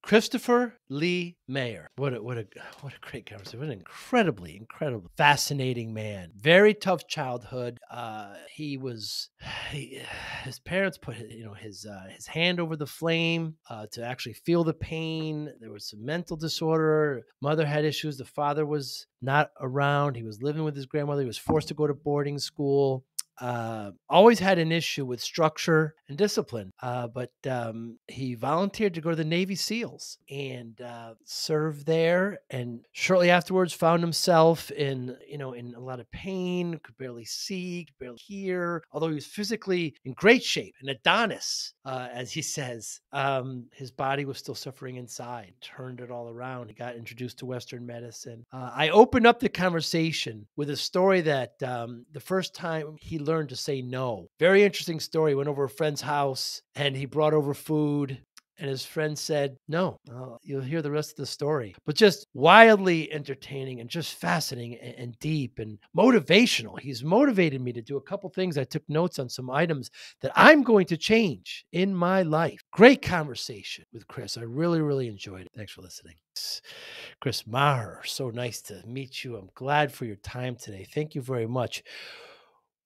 Christopher Maher. What a great conversation. What an incredibly fascinating man. Very tough childhood. His parents put his hand over the flame to actually feel the pain. There was some mental disorder. Mother had issues. The father was not around. He was living with his grandmother. He was forced to go to boarding school. Always had an issue with structure and discipline, but he volunteered to go to the Navy SEALs and served there. And shortly afterwards, found himself in a lot of pain. Could barely see, could barely hear. Although he was physically in great shape, an Adonis, as he says, his body was still suffering inside. Turned it all around. He got introduced to Western medicine. I opened up the conversation with a story that the first time he learned to say no. Very interesting story. Went over a friend's house and he brought over food. And his friend said, no, you'll hear the rest of the story. But just wildly entertaining and just fascinating and deep and motivational. He's motivated me to do a couple things. I took notes on some items that I'm going to change in my life. Great conversation with Chris. I really, really enjoyed it. Thanks for listening. Chris Maher, so nice to meet you. I'm glad for your time today. Thank you very much.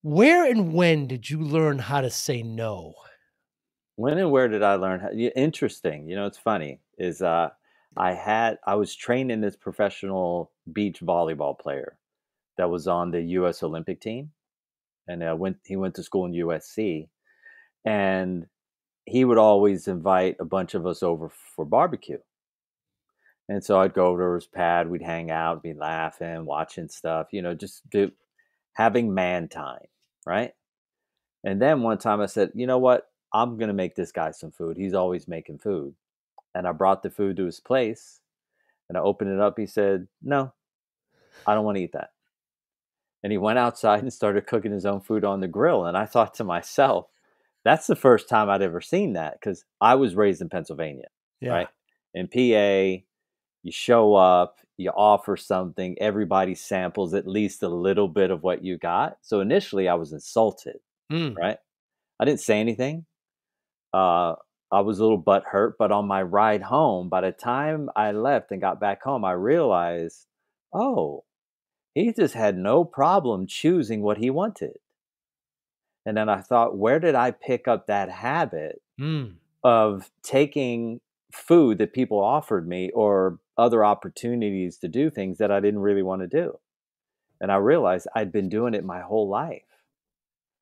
Where and when did you learn how to say no? When and where did I learn how? Interesting. It's funny is I was trained as professional beach volleyball player that was on the U.S. Olympic team, and he went to school in USC, and he would always invite a bunch of us over for barbecue. And so I'd go over to his pad, we'd hang out, be laughing, watching stuff, just having man time, right? And then one time I said, you know what? I'm going to make this guy some food. He's always making food. And I brought the food to his place and I opened it up. He said, no, I don't want to eat that. And he went outside and started cooking his own food on the grill. And I thought to myself, that's the first time I'd ever seen that, because I was raised in Pennsylvania, right? In PA, you show up, you offer something, everybody samples at least a little bit of what you got. So initially I was insulted, right? I didn't say anything. I was a little butthurt, but on my ride home, by the time I left and got back home, I realized, oh, he just had no problem choosing what he wanted. And then I thought, where did I pick up that habit of taking food that people offered me or other opportunities to do things that I didn't really want to do? And I realized I'd been doing it my whole life.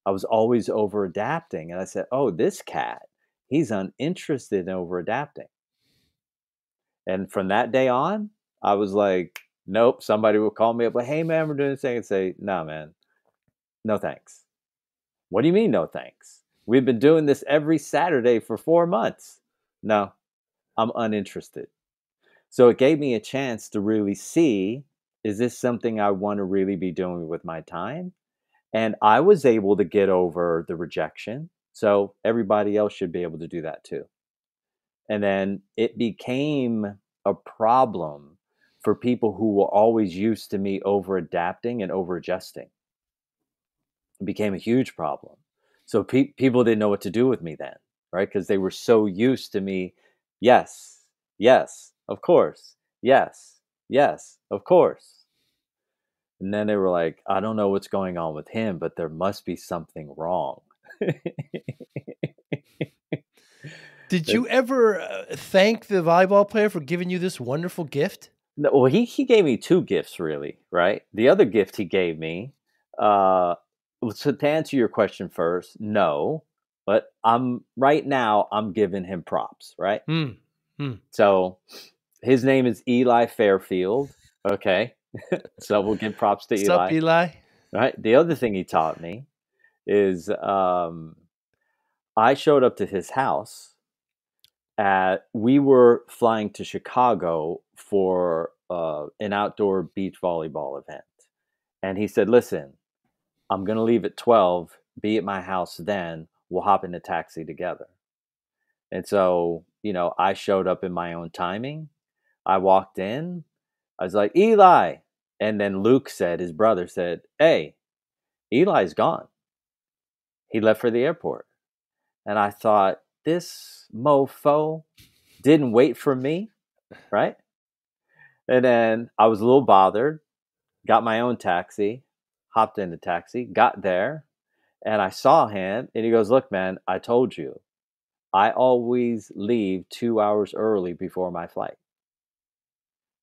I was always over adapting. And I said, oh, this cat, he's uninterested in over adapting. And from that day on, I was like, nope. Somebody would call me up like, hey man, we're doing this thing, and say, no, man, no thanks. What do you mean, no thanks? We've been doing this every Saturday for 4 months. No, I'm uninterested. So it gave me a chance to really see, is this something I want to really be doing with my time? And I was able to get over the rejection. So everybody else should be able to do that too. And then it became a problem for people who were always used to me over adapting and over adjusting. It became a huge problem. So people didn't know what to do with me then, right? Because they were so used to me. Yes, yes, of course. Yes, yes, of course. And then they were like, I don't know what's going on with him, but there must be something wrong. Did you ever thank the volleyball player for giving you this wonderful gift? No, well, he gave me 2 gifts, really, right? The other gift he gave me, so to answer your question first, no, but right now I'm giving him props, right? So his name is Eli Fairfield. Okay. So we'll give props to Eli. What's up, Eli? Right. The other thing he taught me is I showed up to his house. We were flying to Chicago for an outdoor beach volleyball event. And he said, listen, I'm going to leave at 12, be at my house then. We'll hop in a taxi together. And so, I showed up in my own timing. I walked in. I was like, Eli. And then Luke said, his brother said, hey, Eli's gone. He left for the airport. And I thought, this mofo, didn't wait for me, right? And then I was a little bothered, got my own taxi, hopped in the taxi, got there, and I saw him, and he goes, "Look, man, I told you, I always leave 2 hours early before my flight."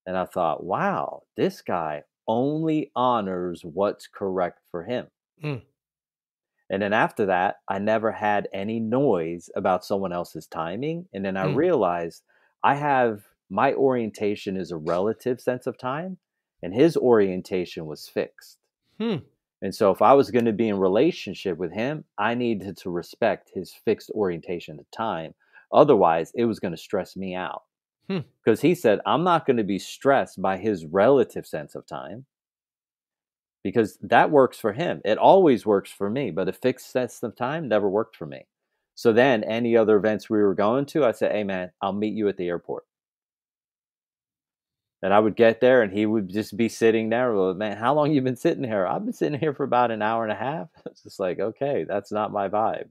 And I thought, wow, this guy only honors what's correct for him. Mm, And then after that, I never had any noise about someone else's timing. And then I mm, realized my orientation is a relative sense of time, and his orientation was fixed. hmm. And so if I was going to be in relationship with him, I needed to respect his fixed orientation of time. Otherwise, it was going to stress me out. Hmm. Because he said, I'm not going to be stressed by his relative sense of time because that works for him. It always works for me, but a fixed sense of time never worked for me. So then any other events we were going to, I said, hey man, I'll meet you at the airport. And I would get there and he would just be sitting there. Well, man, how long you been sitting here? I've been sitting here for about an hour and a half. It's just like, okay, that's not my vibe.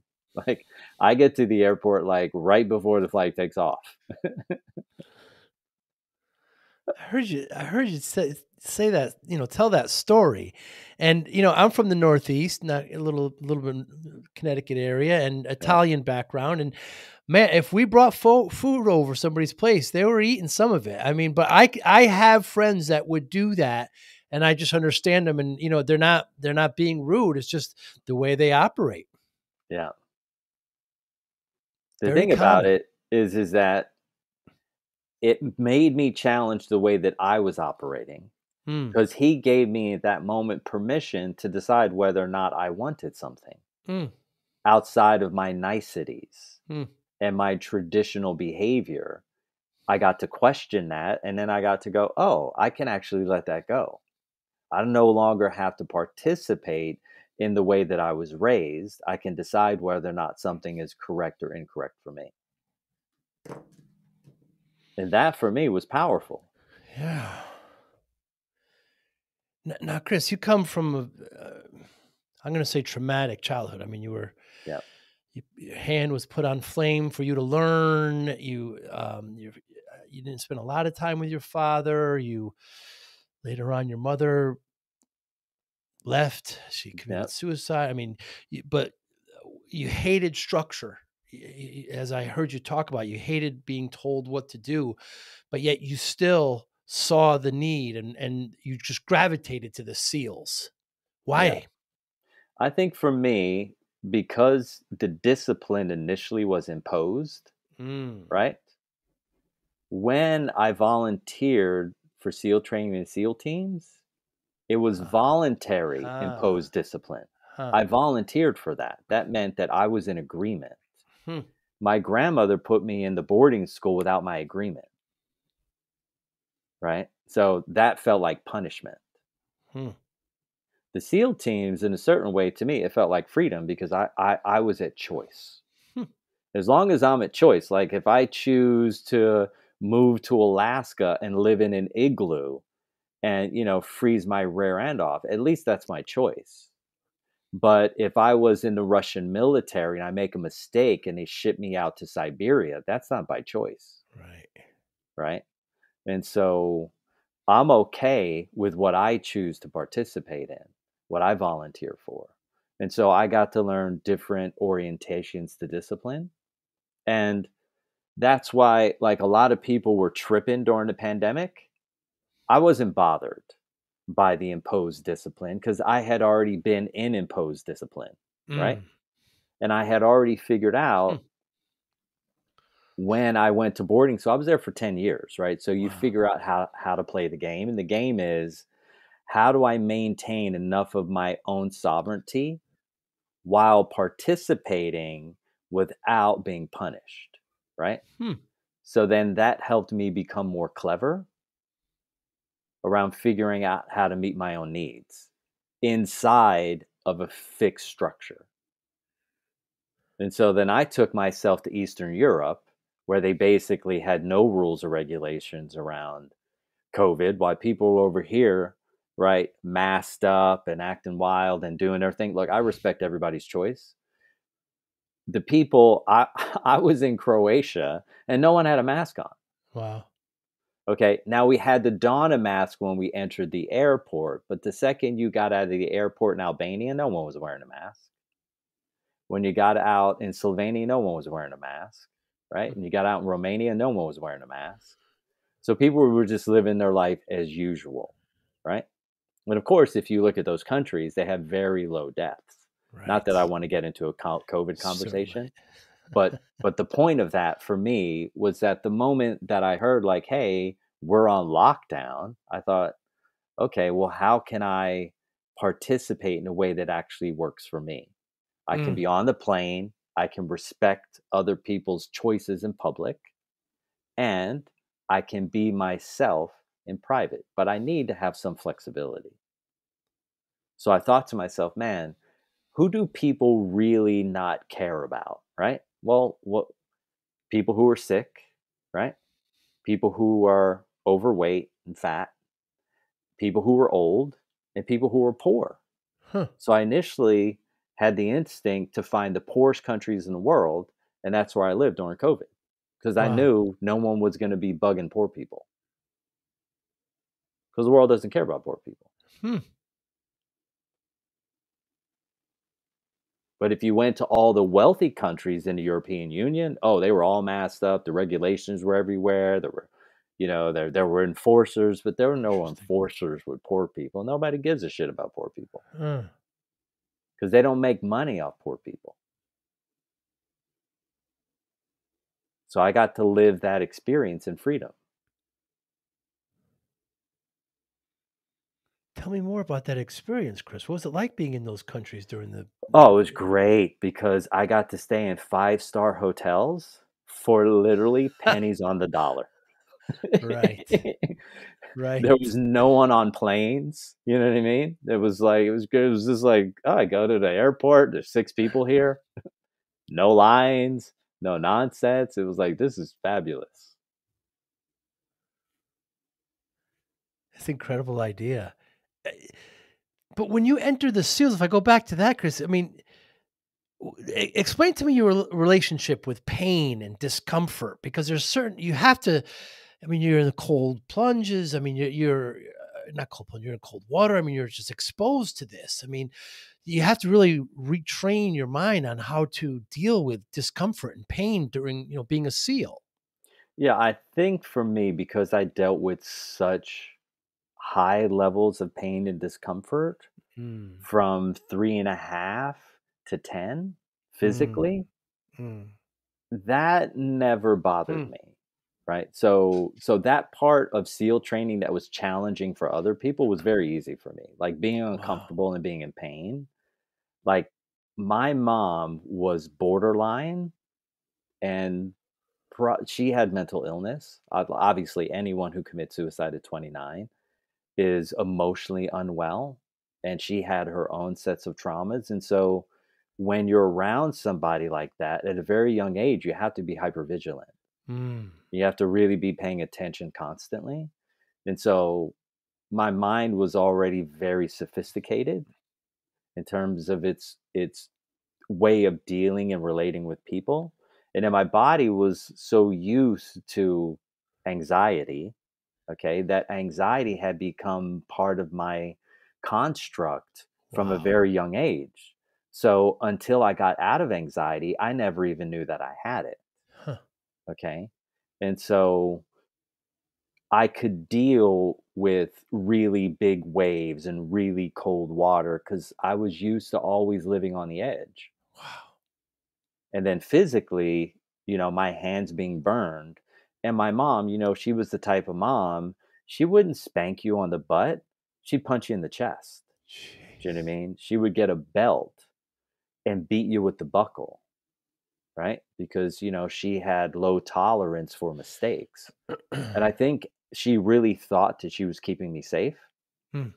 Like I get to the airport like right before the flight takes off. I heard you say that, tell that story. And, I'm from the Northeast, not a little bit Connecticut area and Yeah. Italian background. And man, if we brought food over somebody's place, they were eating some of it. I mean, but I have friends that would do that, and I just understand them. And, they're not being rude. It's just the way they operate. Yeah. The Very thing about common. it is that it made me challenge the way that I was operating Mm, because he gave me at that moment permission to decide whether or not I wanted something mm, outside of my niceties mm. and my traditional behavior. I got to question that and then I got to go, oh, I can actually let that go. I no longer have to participate in the way that I was raised. I can decide whether or not something is correct or incorrect for me. And that for me was powerful. Yeah. Now, Chris, you come from I'm going to say traumatic childhood. I mean, Yeah. your hand was put on flame for you to learn. You didn't spend a lot of time with your father. You later on, your mother left. She Yeah. committed suicide. I mean, but you hated structure. As I heard you talk about, you hated being told what to do, but yet you still saw the need and you just gravitated to the seals. Yeah. Why? I think for me, because the discipline initially was imposed, Mm. right? When I volunteered for SEAL training and SEAL teams, it was Uh, voluntary huh. imposed discipline. Huh. I volunteered for that. That meant that I was in agreement. Hmm. My grandmother put me in the boarding school without my agreement, right? So that felt like punishment. Hmm. The SEAL teams, in a certain way, to me, it felt like freedom because I was at choice. Hmm. As long as I'm at choice, like if I choose to move to Alaska and live in an igloo and, freeze my rear end off, at least that's my choice. But if I was in the Russian military and I make a mistake and they ship me out to Siberia, that's not by choice, Right. right? And so I'm okay with what I choose to participate in, what I volunteer for. And so I got to learn different orientations to discipline. And that's why, like, a lot of people were tripping during the pandemic. I wasn't bothered by the imposed discipline because I had already been in imposed discipline, right? Mm. And I had already figured Hmm. out when I went to boarding. So I was there for 10 years, right? So you Wow. figure out how to play the game. And the game is, how do I maintain enough of my own sovereignty while participating without being punished, right? Hmm. So then that helped me become more clever around figuring out how to meet my own needs inside of a fixed structure. And so then I took myself to Eastern Europe, where they basically had no rules or regulations around COVID, while people over here, right, masked up and acting wild and doing their thing. Look, I respect everybody's choice, the people, I was in Croatia and no one had a mask on. Wow. Okay. Now we had to don a mask when we entered the airport, but the second you got out of the airport in Albania, no one was wearing a mask. When you got out in Slovenia, no one was wearing a mask, right? And you got out in Romania, no one was wearing a mask. So people were just living their life as usual, right? And of course, if you look at those countries, they have very low deaths. Not Right. that I want to get into a COVID Certainly. conversation, but the point of that for me was that the moment that I heard like, hey, we're on lockdown, I thought, okay, well, how can I participate in a way that actually works for me? I can Mm. be on the plane, I can respect other people's choices in public, and I can be myself in private, but I need to have some flexibility. So I thought to myself, man, who do people really not care about, right? Well, what people who are sick, right? People who are overweight and fat, people who are old, and people who are poor. Huh. So I initially had the instinct to find the poorest countries in the world, and that's where I lived during COVID because I Wow. knew no one was going to be bugging poor people because the world doesn't care about poor people. Hmm. But if you went to all the wealthy countries in the European Union, oh, they were all masked up. The regulations were everywhere. There were, there were enforcers, but there were no Interesting. enforcers with poor people. Nobody gives a shit about poor people Huh. because they don't make money off poor people. So I got to live that experience in freedom. Tell me more about that experience, Chris. What was it like being in those countries during Oh, it was great because I got to stay in five-star hotels for literally pennies on the dollar. Right. There was Right. no one on planes. You know what I mean? It was like it was good. It was just like, oh, I go to the airport. There's six people here. No lines. No nonsense. It was like this is fabulous. It's an incredible idea. Eh, But when you enter the SEALs, if I go back to that, Chris, I mean, explain to me your relationship with pain and discomfort because there's certain you have to. I mean, you're in the cold plunges. I mean, you're not cold plunge. You're in cold water. I mean, you're just exposed to this. I mean, you have to really retrain your mind on how to deal with discomfort and pain during being a SEAL. Yeah, I think for me, because I dealt with such high levels of pain and discomfort Mm, from 3.5 to 10 mm, physically, mm, that never bothered mm. me, right? So that part of SEAL training that was challenging for other people was very easy for me. Like being Wow. uncomfortable and being in pain. Like my mom was borderline and she had mental illness. Obviously, anyone who commits suicide at 29 is emotionally unwell, and she had her own sets of traumas. And so when you're around somebody like that at a very young age, you have to be hyper vigilant. Mm, You have to really be paying attention constantly. And so my mind was already very sophisticated in terms of its way of dealing and relating with people. And then my body was so used to anxiety, okay, that anxiety had become part of my construct from a wow. very young age. So until I got out of anxiety, I never even knew that I had it. Huh. Okay. And so I could deal with really big waves and really cold water because I was used to always living on the edge. Wow. And then physically, my hands being burned. And my mom, she was the type of mom, she wouldn't spank you on the butt. She'd punch you in the chest. Do you know what I Jeez. mean? She would get a belt and beat you with the buckle, right? Because, she had low tolerance for mistakes. And I think she really thought that she was keeping me safe. Mm,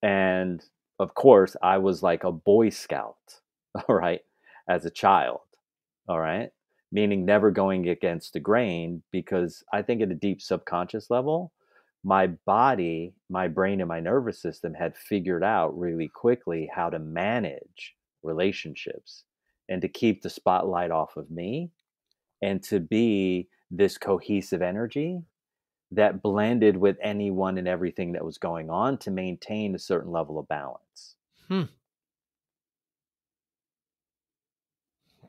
And of course, I was like a Boy Scout, all right, as a child, all right, meaning never going against the grain because I think at a deep subconscious level, my body, my brain, and my nervous system had figured out really quickly how to manage relationships and to keep the spotlight off of me and to be this cohesive energy that blended with anyone and everything that was going on to maintain a certain level of balance. Hmm.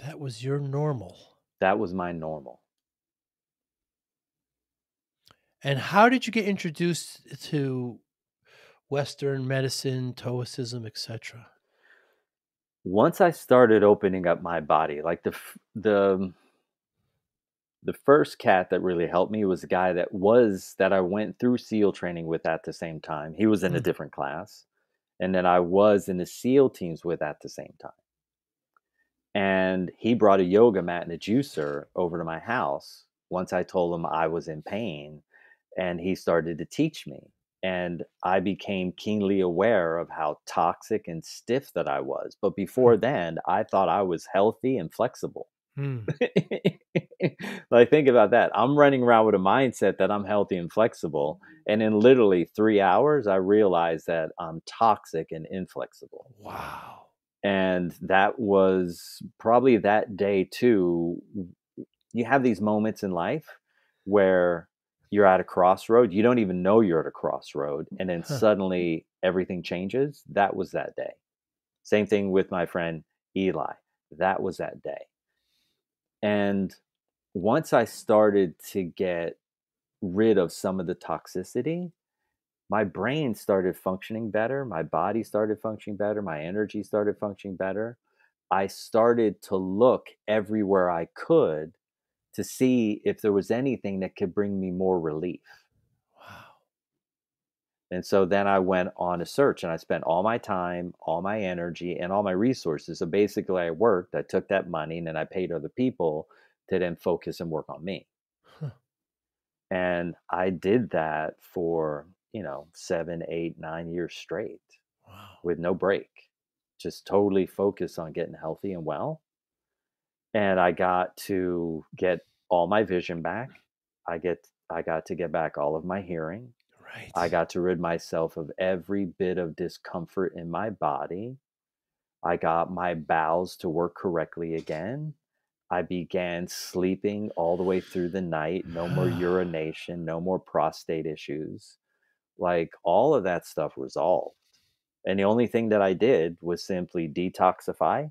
That was your normal. That was my normal. And how did you get introduced to Western medicine, Stoicism, etc.? Once I started opening up my body, like the first cat that really helped me was a guy that I went through SEAL training with at the same time. He was in a Mm. different class, and then I was in the SEAL teams with at the same time. And he brought a yoga mat and a juicer over to my house once I told him I was in pain, and he started to teach me. And I became keenly aware of how toxic and stiff that I was. But before then, I thought I was healthy and flexible. Mm. Like, think about that. I'm running around with a mindset that I'm healthy and flexible. And in literally 3 hours, I realized that I'm toxic and inflexible. Wow. And that was probably that day too. You have these moments in life where you're at a crossroad. You don't even know you're at a crossroad. And then Huh. suddenly everything changes. That was that day. Same thing with my friend Eli. That was that day. And once I started to get rid of some of the toxicity, my brain started functioning better. My body started functioning better. My energy started functioning better. I started to look everywhere I could to see if there was anything that could bring me more relief. Wow. And so then I went on a search and I spent all my time, all my energy, and all my resources. So basically, I worked, I took that money, and then I paid other people to then focus and work on me. Huh. And I did that for, 7, 8, 9 years straight Wow. with no break, just totally focused on getting healthy and well. And I got to get all my vision back. I got to get back all of my hearing. I Right. got to rid myself of every bit of discomfort in my body. I got my bowels to work correctly again. I began sleeping all the way through the night. No more urination, no more prostate issues. Like, all of that stuff resolved. And the only thing that I did was simply detoxify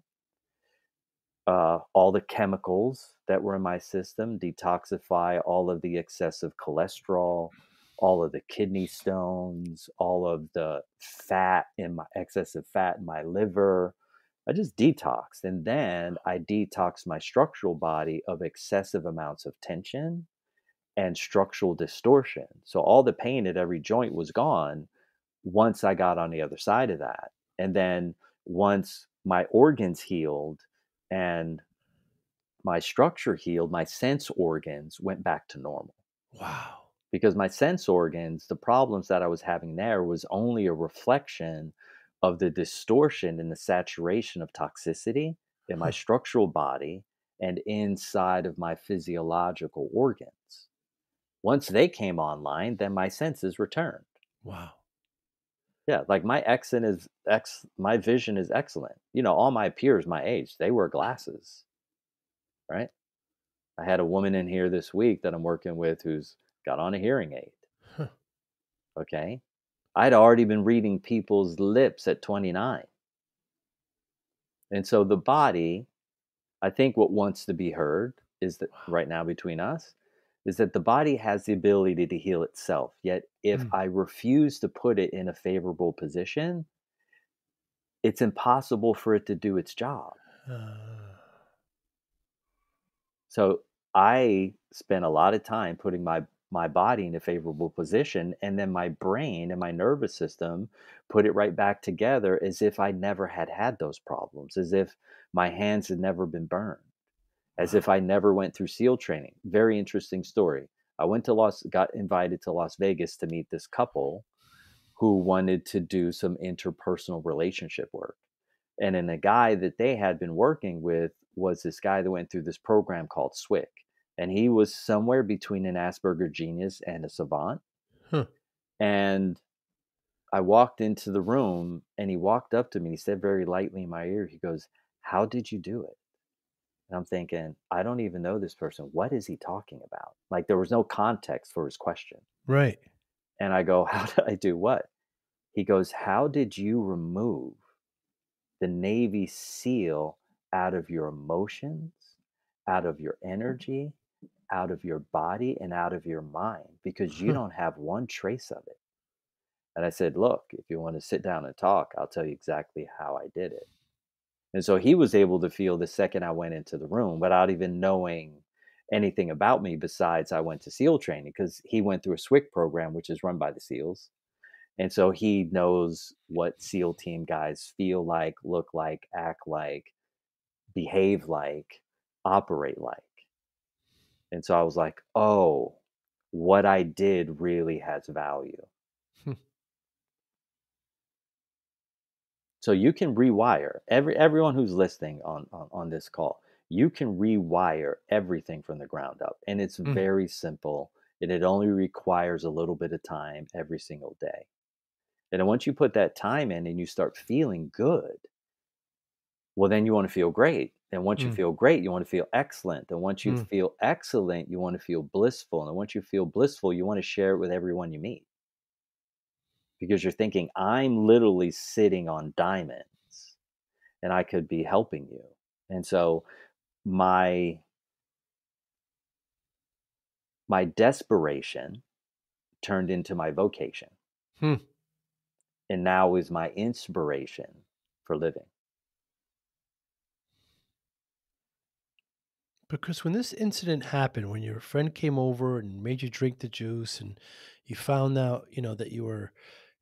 all the chemicals that were in my system, detoxify all of the excessive cholesterol, all of the kidney stones, all of the fat in my excessive fat in my liver. I just detoxed. And then I detoxed my structural body of excessive amounts of tension and structural distortion. So all the pain at every joint was gone once I got on the other side of that. And then once my organs healed and my structure healed, my sense organs went back to normal. Wow. Because my sense organs, the problems that I was having there was only a reflection of the distortion and the saturation of toxicity in my Huh. structural body and inside of my physiological organs. Once they came online, then my senses returned. Wow. Yeah, like my vision is excellent. All my peers my age, they wear glasses, right? I had a woman in here this week that I'm working with who's got on a hearing aid. Huh. Okay. I'd already been reading people's lips at 29. And so the body, I think what wants to be heard is that Wow. right now between us, is that the body has the ability to heal itself. Yet if Mm. I refuse to put it in a favorable position, it's impossible for it to do its job. Uh, So I spent a lot of time putting my body in a favorable position, and then my brain and my nervous system put it right back together as if I never had those problems, as if my hands had never been burned, as if wow. I never went through SEAL training. Very interesting story. I got invited to Las Vegas to meet this couple who wanted to do some interpersonal relationship work. And then the guy that they had been working with was this guy that went through this program called SWIC. And he was somewhere between an Asperger genius and a savant. Huh. And I walked into the room and he walked up to me. He said very lightly in my ear, he goes, "How did you do it?" And I'm thinking, I don't even know this person. What is he talking about? Like there was no context for his question. Right. And I go, how did I do what? He goes, how did you remove the Navy SEAL out of your emotions, out of your energy, out of your body, and out of your mind? Because you Huh. don't have one trace of it. And I said, look, if you want to sit down and talk, I'll tell you exactly how I did it. And so he was able to feel the second I went into the room without even knowing anything about me besides I went to SEAL training because he went through a SWIC program, which is run by the SEALs. And so he knows what SEAL team guys feel like, look like, act like, behave like, operate like. And so I was like, oh, what I did really has value. Hmm. So you can rewire everyone who's listening on this call. You can rewire everything from the ground up, and it's Mm. very simple. And it only requires a little bit of time every single day. And then once you put that time in and you start feeling good, well, then you want to feel great. And once you Mm. feel great, you want to feel excellent. And once you Mm. feel excellent, you want to feel blissful. And once you feel blissful, you want to share it with everyone you meet because you're thinking, I'm literally sitting on diamonds and I could be helping you. And so my my desperation turned into my vocation Hmm. and now is my inspiration for living. Because when this incident happened, when your friend came over and made you drink the juice and you found out, that you were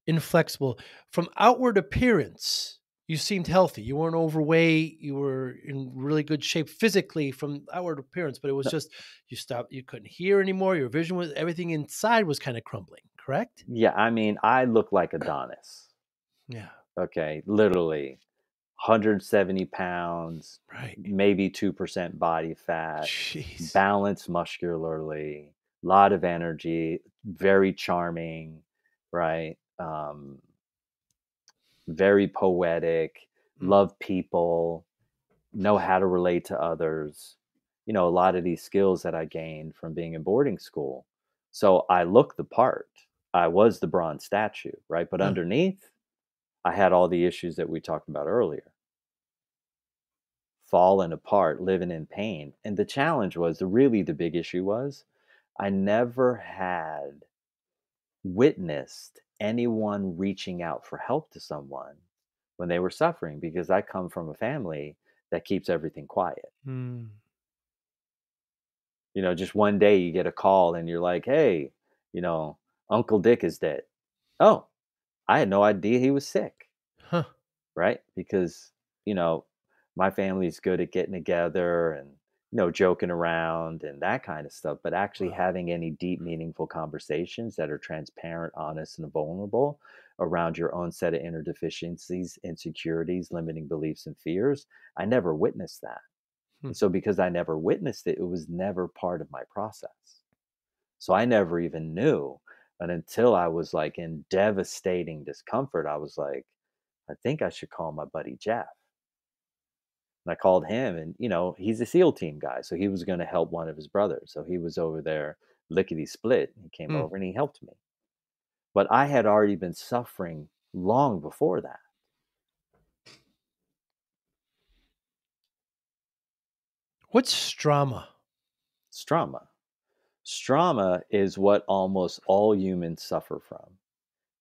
inflexible from outward appearance, you seemed healthy. You weren't overweight. You were in really good shape physically from outward appearance, but it was No, just you couldn't hear anymore. Your vision was everything inside was kind of crumbling, correct? yeah, I mean, I look like Adonis. Yeah. Okay, literally 170 pounds, Right. maybe 2% body fat, Jeez. balanced muscularly, lot of energy, very charming, right? Very poetic, Mm. love people, know how to relate to others. A lot of these skills that I gained from being in boarding school. So I looked the part. I was the bronze statue, right? But Uh, underneath, I had all the issues that we talked about earlier, falling apart, living in pain. And the challenge was the big issue was I never had witnessed anyone reaching out for help to someone when they were suffering because I come from a family that keeps everything quiet. mm. Just one day you get a call and you're like, hey, you know, Uncle Dick is dead. Oh, I had no idea he was sick, Huh. right? Because, you know, my family's good at getting together and, joking around and that kind of stuff, but actually Wow. having any deep, meaningful conversations that are transparent, honest, and vulnerable around your own set of inner deficiencies, insecurities, limiting beliefs, and fears, I never witnessed that. Hmm. And so because I never witnessed it, it was never part of my process. So I never even knew. And until I was like in devastating discomfort, I was like, I think I should call my buddy Jeff. And I called him, and he's a SEAL team guy. So he was going to help one of his brothers. So he was over there lickety split. He came Hmm. over and he helped me. But I had already been suffering long before that. What's strama? Strama. Strama is what almost all humans suffer from.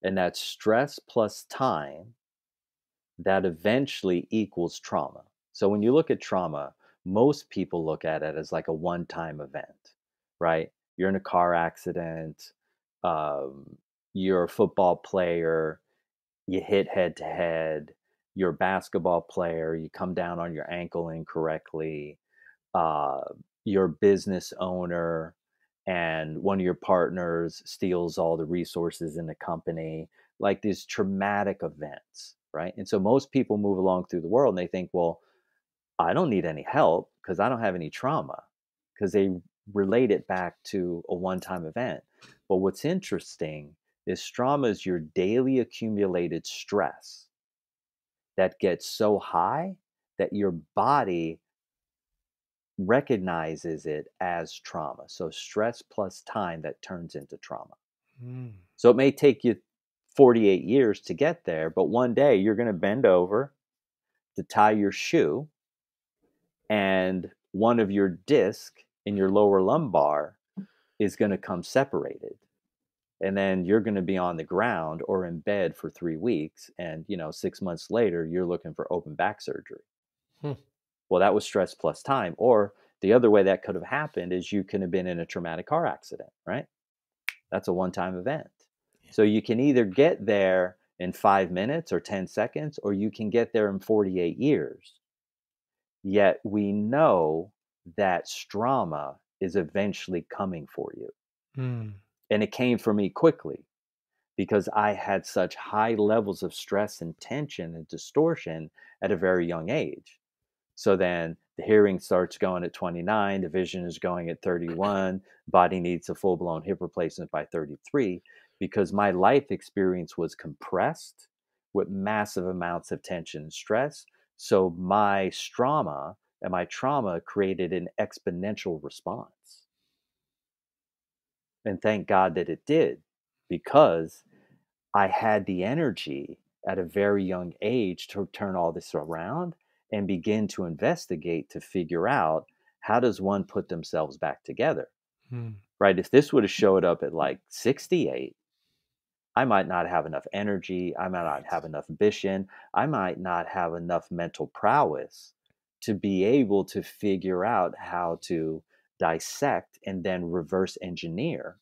And that's stress plus time that eventually equals trauma. So when you look at trauma, most people look at it as like a one time event, right? You're in a car accident, um, you're a football player, you hit head to head, you're a basketball player, you come down on your ankle incorrectly, uh, you're a business owner, and one of your partners steals all the resources in the company, like these traumatic events, right? And so most people move along through the world and they think, well, I don't need any help because I don't have any trauma, because they relate it back to a one time event. But what's interesting is trauma is your daily accumulated stress that gets so high that your body recognizes it as trauma. So stress plus time that turns into trauma. Mm. So it may take you 48 years to get there, but one day you're going to bend over to tie your shoe, and one of your disc in your lower lumbar is going to come separated. And then you're going to be on the ground or in bed for 3 weeks. And, 6 months later, you're looking for open back surgery. Hmm. Well, that was stress plus time. Or the other way that could have happened is you could have been in a traumatic car accident, right? That's a one-time event. So you can either get there in 5 minutes or 10 seconds, or you can get there in 48 years. Yet we know that strama is eventually coming for you. Mm. And it came for me quickly because I had such high levels of stress and tension and distortion at a very young age. So then the hearing starts going at 29, the vision is going at 31, body needs a full-blown hip replacement by 33, because my life experience was compressed with massive amounts of tension and stress. So my strama and my trauma created an exponential response. And thank God that it did, because I had the energy at a very young age to turn all this around and begin to investigate to figure out, how does one put themselves back together, Mm. right? If this would have showed up at like 68, I might not have enough energy. I might not Right. have enough ambition. I might not have enough mental prowess to be able to figure out how to dissect and then reverse engineer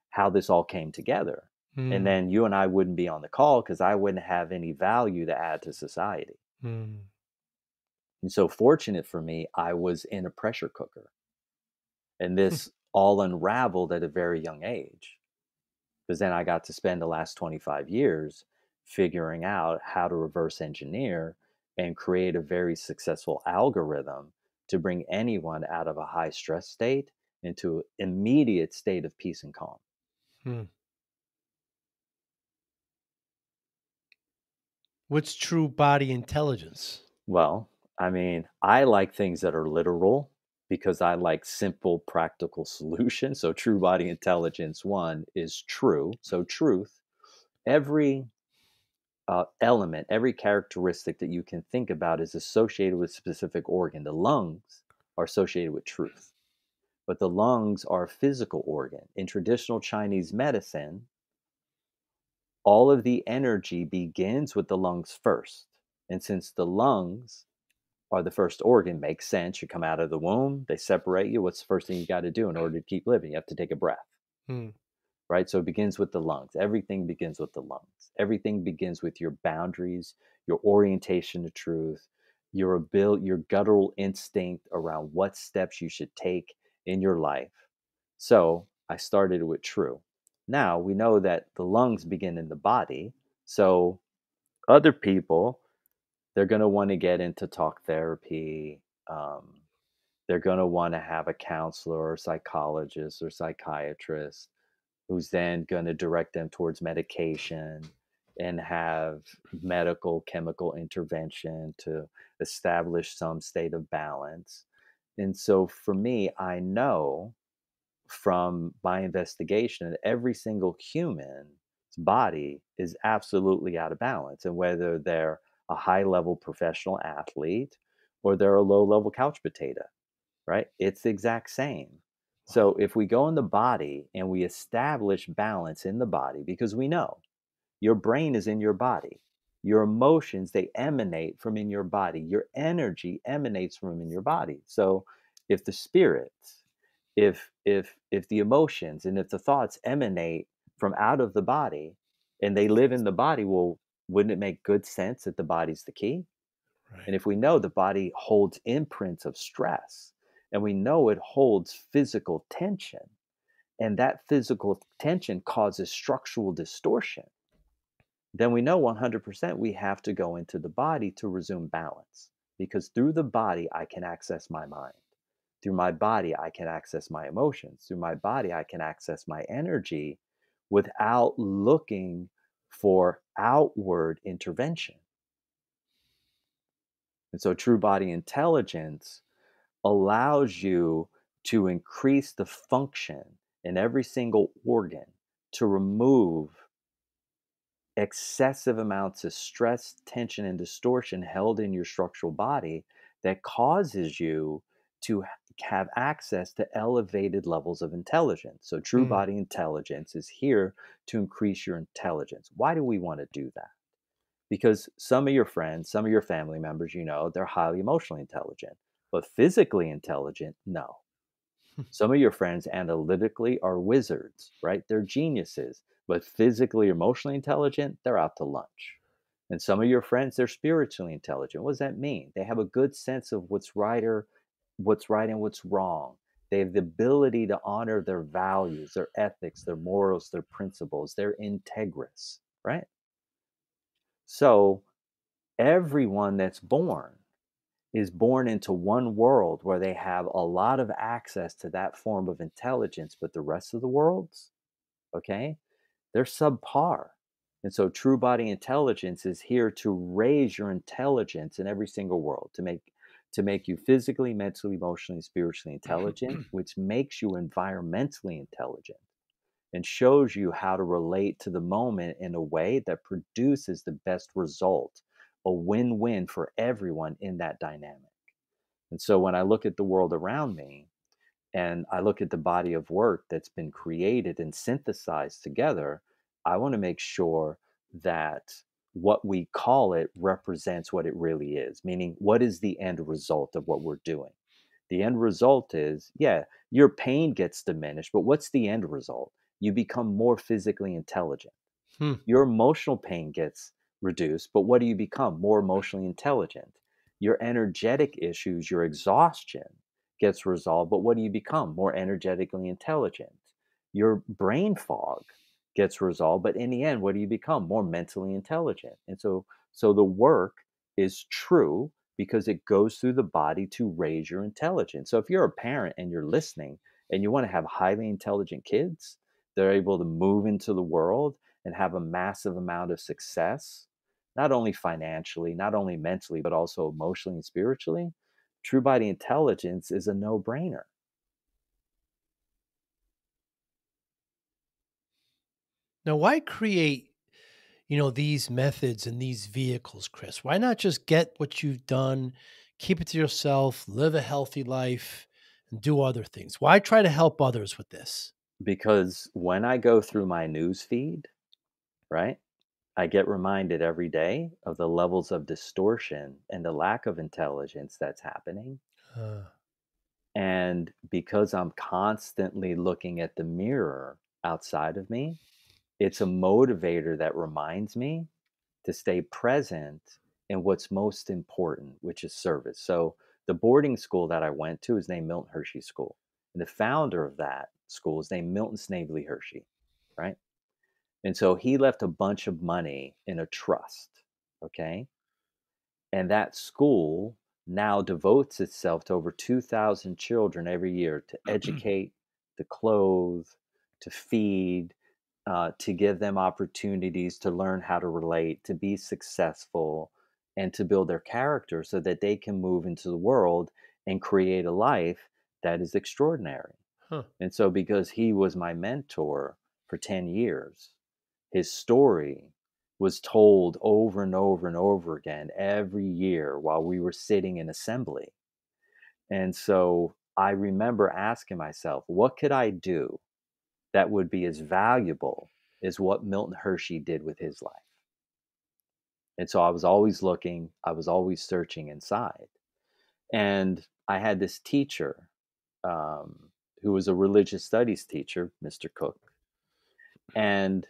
how this all came together. And Mm. then you and I wouldn't be on the call because I wouldn't have any value to add to society. Mm. And so, fortunate for me, I was in a pressure cooker. And Hmm. this all unraveled at a very young age. Because then I got to spend the last 25 years figuring out how to reverse engineer and create a very successful algorithm to bring anyone out of a high stress state into an immediate state of peace and calm. Hmm. What's true body intelligence? Well, I mean, I like things that are literal because I like simple, practical solutions. So, true body intelligence, one, is true. So, truth, every element, every characteristic that you can think about is associated with a specific organ. The lungs are associated with truth, but the lungs are a physical organ. In traditional Chinese medicine, all of the energy begins with the lungs first. And since the lungs are the first organ, makes sense. You come out of the womb, they separate you. What's the first thing you got to do in order to keep living? You have to take a breath, Hmm. right? So it begins with the lungs. Everything begins with the lungs. Everything begins with your boundaries, your orientation to truth, your ability, your guttural instinct around what steps you should take in your life. So I started with true. Now we know that the lungs begin in the body. So other people, they're going to want to get into talk therapy. They're going to want to have a counselor or psychologist or psychiatrist who's then going to direct them towards medication and have medical chemical intervention to establish some state of balance. And so for me, I know from my investigation that every single human's body is absolutely out of balance. And whether they're a high level professional athlete or they're a low level couch potato, right? It's the exact same. So Wow. if we go in the body and we establish balance in the body, because we know your brain is in your body, your emotions, they emanate from in your body, your energy emanates from in your body. So if the spirit, if the emotions and if the thoughts emanate from out of the body and they live in the body, well, wouldn't it make good sense that the body's the key? Right. And if we know the body holds imprints of stress, and we know it holds physical tension, and that physical tension causes structural distortion, then we know 100% we have to go into the body to resume balance. Because through the body, I can access my mind. Through my body, I can access my emotions. Through my body, I can access my energy without looking for outward intervention. And so, true body intelligence allows you to increase the function in every single organ to remove excessive amounts of stress, tension, and distortion held in your structural body that causes you to have access to elevated levels of intelligence. So, true Mm. body intelligence is here to increase your intelligence. Why do we want to do that? Because some of your friends, some of your family members, they're highly emotionally intelligent, but physically intelligent, no. Some of your friends analytically are wizards, right? They're geniuses, but physically, emotionally intelligent, they're out to lunch. And some of your friends, they're spiritually intelligent. What does that mean? They have a good sense of what's right and what's wrong. They have the ability to honor their values, their ethics, their morals, their principles. They're integrous, right? So everyone that's born is born into one world where they have a lot of access to that form of intelligence, but the rest of the worlds, okay, they're subpar. And so true body intelligence is here to raise your intelligence in every single world, to make you physically, mentally, emotionally, spiritually intelligent, which makes you environmentally intelligent and shows you how to relate to the moment in a way that produces the best result, a win-win for everyone in that dynamic. And so when I look at the world around me and I look at the body of work that's been created and synthesized together, I want to make sure that what we call it represents what it really is, meaning what is the end result of what we're doing? The end result is, yeah, your pain gets diminished, but what's the end result? You become more physically intelligent. Hmm. Your emotional pain gets reduced, but what do you become? More emotionally intelligent. Your energetic issues, your exhaustion gets resolved, but what do you become? More energetically intelligent. Your brain fog gets resolved, but in the end, what do you become? More mentally intelligent. And so the work is true because it goes through the body to raise your intelligence. So if you're a parent and you're listening and you want to have highly intelligent kids, they're able to move into the world and have a massive amount of success, not only financially, not only mentally, but also emotionally and spiritually, true body intelligence is a no brainer. Now, why create, these methods and these vehicles, Chris? Why not just get what you've done, keep it to yourself, live a healthy life, and do other things? Why try to help others with this? Because when I go through my news feed, right, I get reminded every day of the levels of distortion and the lack of intelligence that's happening. Uh, And because I'm constantly looking at the mirror outside of me, it's a motivator that reminds me to stay present in what's most important, which is service. So the boarding school that I went to is named Milton Hershey School. And the founder of that school is named Milton Snavely Hershey, right? And so he left a bunch of money in a trust, okay? And that school now devotes itself to over 2,000 children every year to educate, to clothe, to feed, to give them opportunities to learn how to relate, to be successful, and to build their character so that they can move into the world and create a life that is extraordinary. huh. And so, because he was my mentor for 10 years, his story was told over and over and over again every year while we were sitting in assembly. And so I remember asking myself, what could I do that would be as valuable as what Milton Hershey did with his life? And so I was always looking, I was always searching inside. And I had this teacher who was a religious studies teacher, Mr. Cook. And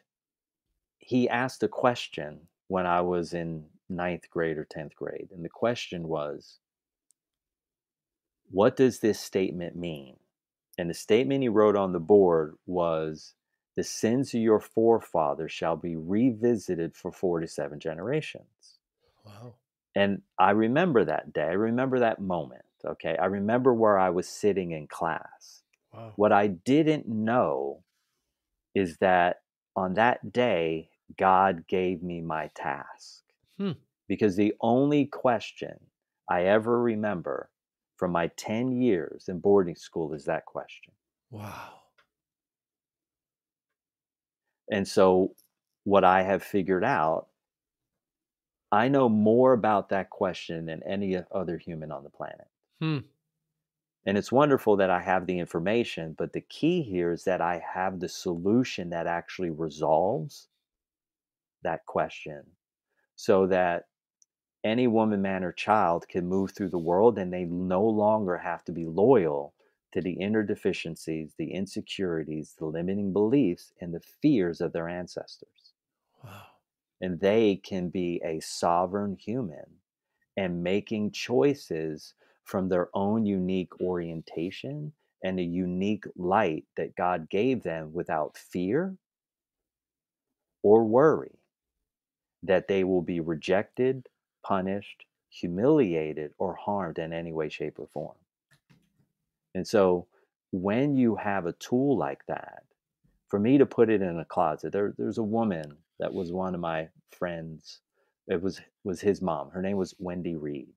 he asked a question when I was in ninth grade or 10th grade. And the question was, what does this statement mean? And the statement he wrote on the board was, the sins of your forefathers shall be revisited for 47 generations. Wow. And I remember that day. I remember that moment. Okay. I remember where I was sitting in class. Wow. What I didn't know is that on that day, God gave me my task. Hmm. Because the only question I ever remember from my 10 years in boarding school is that question. Wow. And so what I have figured out, I know more about that question than any other human on the planet. Hmm. And it's wonderful that I have the information, but the key here is that I have the solution that actually resolves that question so that any woman, man, or child can move through the world and they no longer have to be loyal to the inner deficiencies, the insecurities, the limiting beliefs, and the fears of their ancestors. Wow. And they can be a sovereign human and making choices from their own unique orientation and a unique light that God gave them without fear or worry that they will be rejected, punished, humiliated, or harmed in any way, shape, or form. And so when you have a tool like that, for me to put it in a closet, there's a woman that was one of my friends. It was his mom. Her name was Wendy Reed.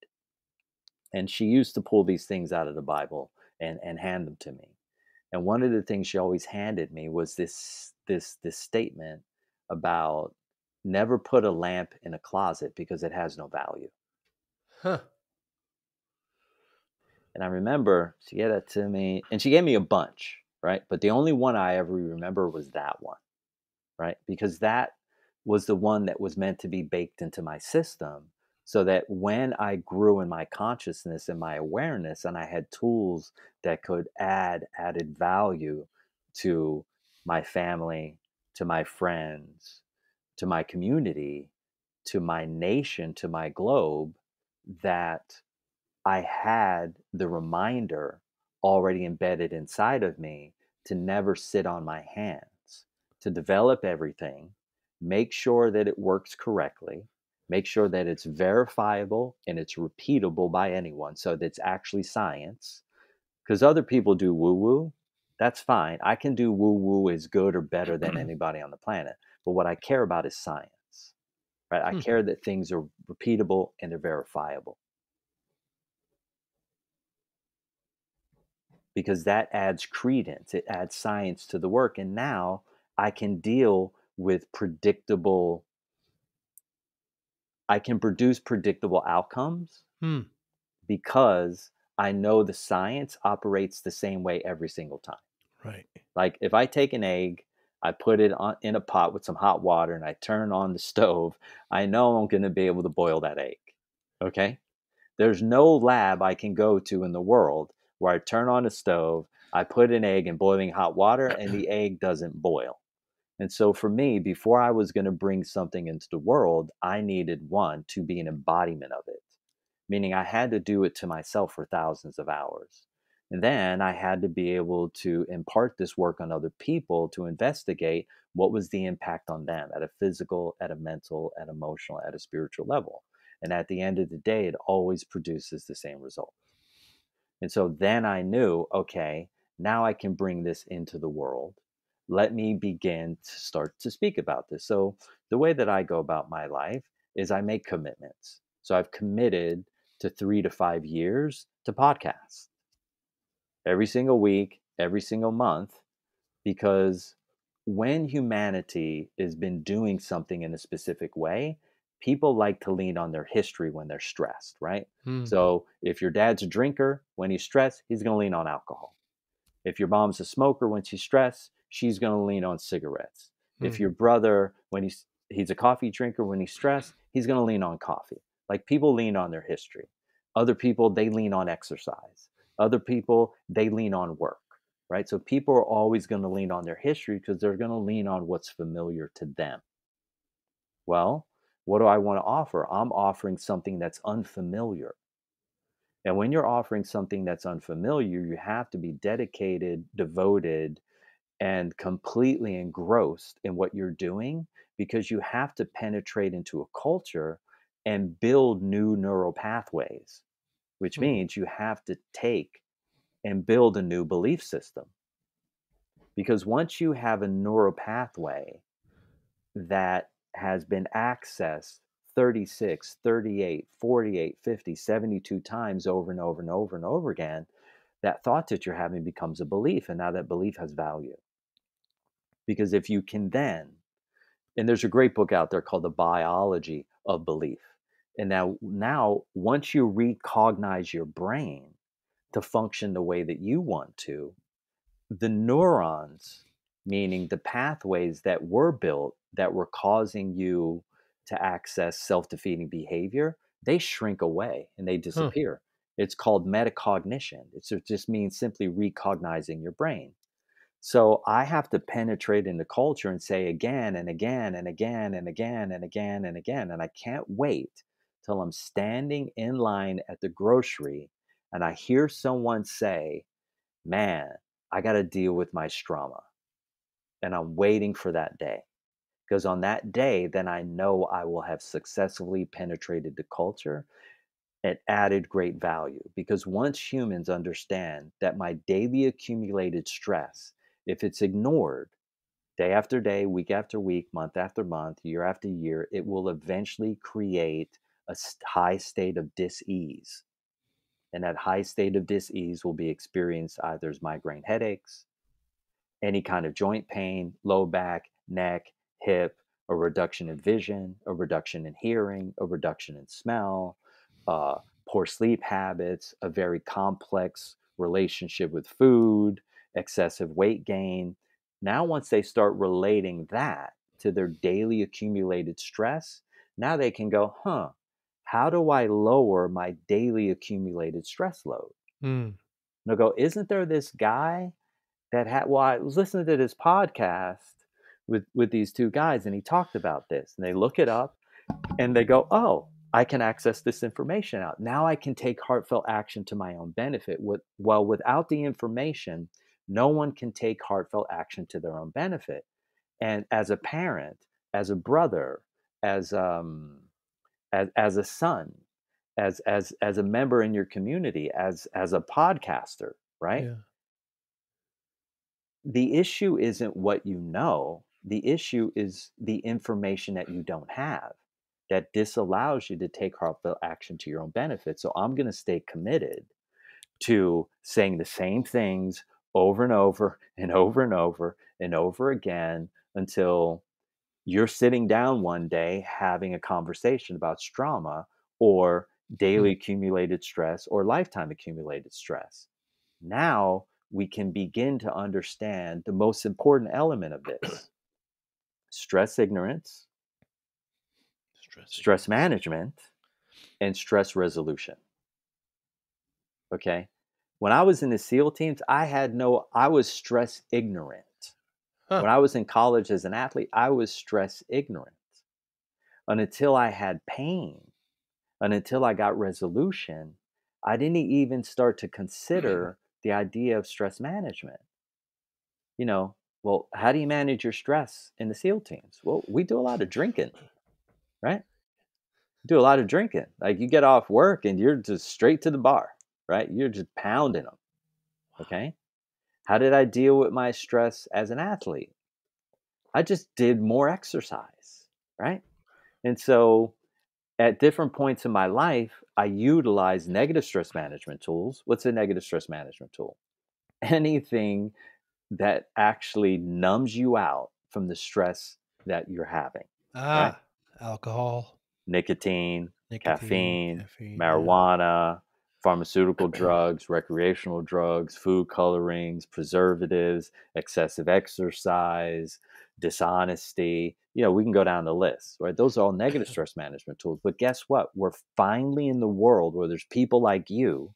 And she used to pull these things out of the Bible and hand them to me. And one of the things she always handed me was this statement about never put a lamp in a closet because it has no value. Huh. And I remember she gave that to me, and she gave me a bunch, right? But the only one I ever remember was that one, right? Because that was the one that was meant to be baked into my system so that when I grew in my consciousness and my awareness, and I had tools that could add added value to my family, to my friends, to my community, to my nation, to my globe, that I had the reminder already embedded inside of me to never sit on my hands, to develop everything, make sure that it works correctly, make sure that it's verifiable and it's repeatable by anyone. So that's actually science. Because other people do woo woo. That's fine. I can do woo woo as good or better than anybody on the planet. But what I care about is science, right? I Hmm. care that things are repeatable and they're verifiable, because that adds credence, it adds science to the work. And now I can deal with predictable, I can produce predictable outcomes Hmm. because I know the science operates the same way every single time. Right. Like if I take an egg, I put it in a pot with some hot water and I turn on the stove, I know I'm going to be able to boil that egg. Okay. There's no lab I can go to in the world where I turn on a stove, I put an egg in boiling hot water, and the egg doesn't boil. And so for me, before I was going to bring something into the world, I needed one to be an embodiment of it, meaning I had to do it to myself for thousands of hours. And then I had to be able to impart this work on other people to investigate what was the impact on them at a physical, at a mental, at emotional, at a spiritual level. And at the end of the day, it always produces the same result. And so then I knew, okay, now I can bring this into the world. Let me begin to start to speak about this. So the way that I go about my life is I make commitments. So I've committed to 3 to 5 years to podcasts every single week, every single month, because when humanity has been doing something in a specific way, people like to lean on their history when they're stressed, right? Hmm. So if your dad's a drinker, when he's stressed, he's going to lean on alcohol. If your mom's a smoker, when she's stressed, she's going to lean on cigarettes. Hmm. If your brother, when he's a coffee drinker, when he's stressed, he's going to lean on coffee. Like people lean on their history. Other people, they lean on exercise. Other people, they lean on work, right? So people are always going to lean on their history because they're going to lean on what's familiar to them. Well, what do I want to offer? I'm offering something that's unfamiliar. And when you're offering something that's unfamiliar, you have to be dedicated, devoted, and completely engrossed in what you're doing, because you have to penetrate into a culture and build new neural pathways, which Hmm. means you have to take and build a new belief system. Because once you have a neural pathway that has been accessed 36, 38, 48, 50, 72 times over and over and over and over again, that thought that you're having becomes a belief. And now that belief has value. Because if you can then, and there's a great book out there called The Biology of Belief. And now once you recognize your brain to function the way that you want to, the neurons, meaning the pathways that were built that were causing you to access self-defeating behavior, they shrink away and they Huh. disappear. It's called metacognition. It just means simply recognizing your brain. So I have to penetrate into culture and say again and again and again and again and again and again. And I can't wait till I'm standing in line at the grocery and I hear someone say, man, I got to deal with my strama. And I'm waiting for that day. Because on that day, then I know I will have successfully penetrated the culture and added great value. Because once humans understand that my daily accumulated stress, if it's ignored day after day, week after week, month after month, year after year, it will eventually create a high state of dis-ease. And that high state of dis-ease will be experienced either as migraine headaches, any kind of joint pain, low back, neck, hip, a reduction in vision, a reduction in hearing, a reduction in smell, uh, poor sleep habits, a very complex relationship with food, excessive weight gain. Now, once they start relating that to their daily accumulated stress, now they can go, how do I lower my daily accumulated stress load? Hmm. And they'll go, isn't there this guy that had, well, I was listening to this podcast with these two guys and he talked about this, and they look it up and they go, oh, I can access this information out. Now I can take heartfelt action to my own benefit. Well, without the information, no one can take heartfelt action to their own benefit. And as a parent, as a brother, as as a son, as a member in your community, as a podcaster, right? Yeah. The issue isn't what you know. The issue is the information that you don't have that disallows you to take heartfelt action to your own benefit. So I'm going to stay committed to saying the same things over and over and over and over and over again until you're sitting down one day having a conversation about trauma or Hmm. daily accumulated stress or lifetime accumulated stress. Now we can begin to understand the most important element of this: stress ignorance, Stress stress ignorance. management, and stress resolution. Okay. When I was in the SEAL teams, I was stress ignorant. Huh. When I was in college as an athlete, I was stress ignorant. And until I had pain and until I got resolution, I didn't even start to consider the idea of stress management. You know, well, how do you manage your stress in the SEAL teams? Well, we do a lot of drinking, right? Do a lot of drinking. Like you get off work and you're just straight to the bar, right? You're just pounding them. Okay. How did I deal with my stress as an athlete? I just did more exercise, right? And so at different points in my life, I utilize negative stress management tools. What's a negative stress management tool? Anything that actually numbs you out from the stress that you're having, right? Ah, alcohol, Nicotine, nicotine, caffeine, caffeine. Yeah. marijuana, pharmaceutical drugs, recreational drugs, food colorings, preservatives, excessive exercise, dishonesty. We can go down the list, right? Those are all negative stress management tools. But guess what? We're finally in the world where there's people like you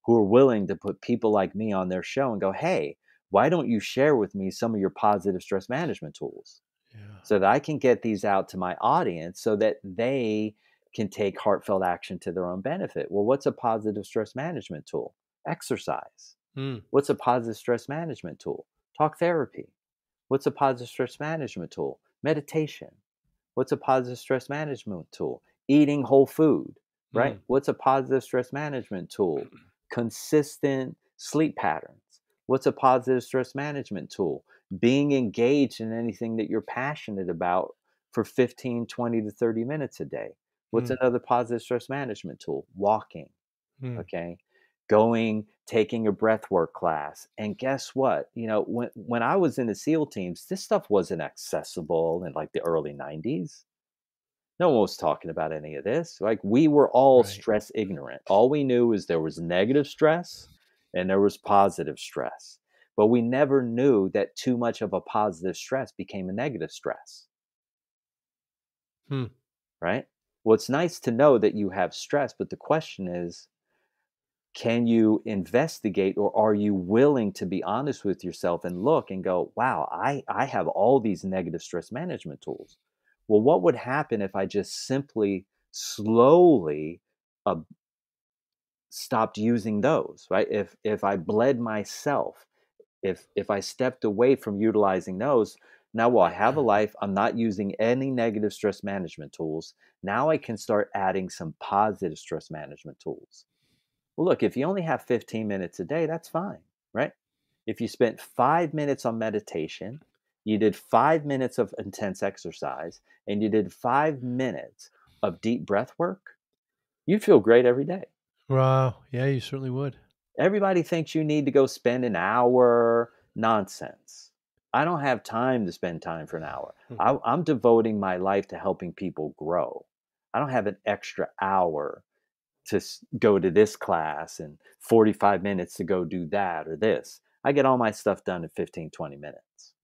who are willing to put people like me on their show and go, hey, why don't you share with me some of your positive stress management tools Yeah. so that I can get these out to my audience so that they can take heartfelt action to their own benefit? Well, what's a positive stress management tool? Exercise. Hmm. What's a positive stress management tool? Talk therapy. What's a positive stress management tool? Meditation. What's a positive stress management tool? Eating whole food, Hmm. right? What's a positive stress management tool? Consistent sleep patterns. What's a positive stress management tool? Being engaged in anything that you're passionate about for 15, 20 to 30 minutes a day. What's Mm, another positive stress management tool? Walking, mm. okay? Taking a breath work class. And guess what? When I was in the SEAL teams, this stuff wasn't accessible in like the early 90s. No one was talking about any of this. Like we were all Right. stress ignorant. All we knew is there was negative stress and there was positive stress. But we never knew that too much of a positive stress became a negative stress, Hmm. right? Well, it's nice to know that you have stress, but the question is, can you investigate, or are you willing to be honest with yourself and look and go, wow, I have all these negative stress management tools. Well, what would happen if I just simply slowly uh, stopped using those, right? If I bled myself, if I stepped away from utilizing those, now well, I have a life. I'm not using any negative stress management tools. Now I can start adding some positive stress management tools. Well, look, if you only have 15 minutes a day, that's fine, right? If you spent 5 minutes on meditation, you did 5 minutes of intense exercise, and you did 5 minutes of deep breath work, you'd feel great every day. Wow. Yeah, you certainly would. Everybody thinks you need to go spend an hour. Nonsense. I don't have time to spend time for an hour. Hmm. I'm devoting my life to helping people grow. I don't have an extra hour to go to this class and 45 minutes to go do that or this. I get all my stuff done in 15, 20 minutes.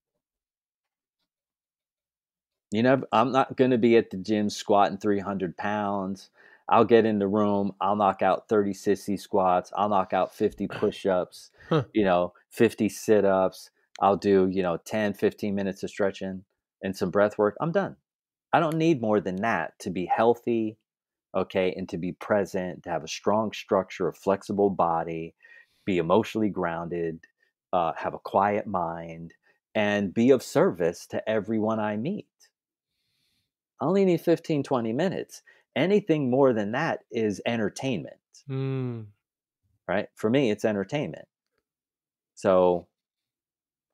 I'm not going to be at the gym squatting 300 pounds. I'll get in the room. I'll knock out 30 sissy squats. I'll knock out 50 push ups, Huh. 50 sit ups. I'll do, 10, 15 minutes of stretching and some breath work. I'm done. I don't need more than that to be healthy, okay, and to be present, to have a strong structure, a flexible body, be emotionally grounded, have a quiet mind, and be of service to everyone I meet. I only need 15, 20 minutes. Anything more than that is entertainment, Mm. right? For me, it's entertainment. So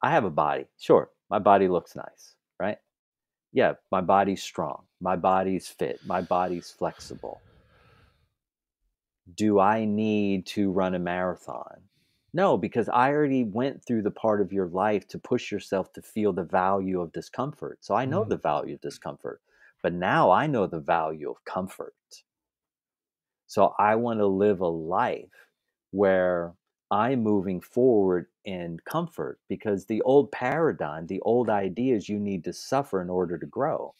I have a body. Sure, my body looks nice, right? Yeah, my body's strong. My body's fit. My body's flexible. Do I need to run a marathon? No, because I already went through the part of your life to push yourself to feel the value of discomfort. So I know Mm. the value of discomfort, but now I know the value of comfort. So I want to live a life where I'm moving forward in comfort, because the old paradigm, the old idea is you need to suffer in order to grow.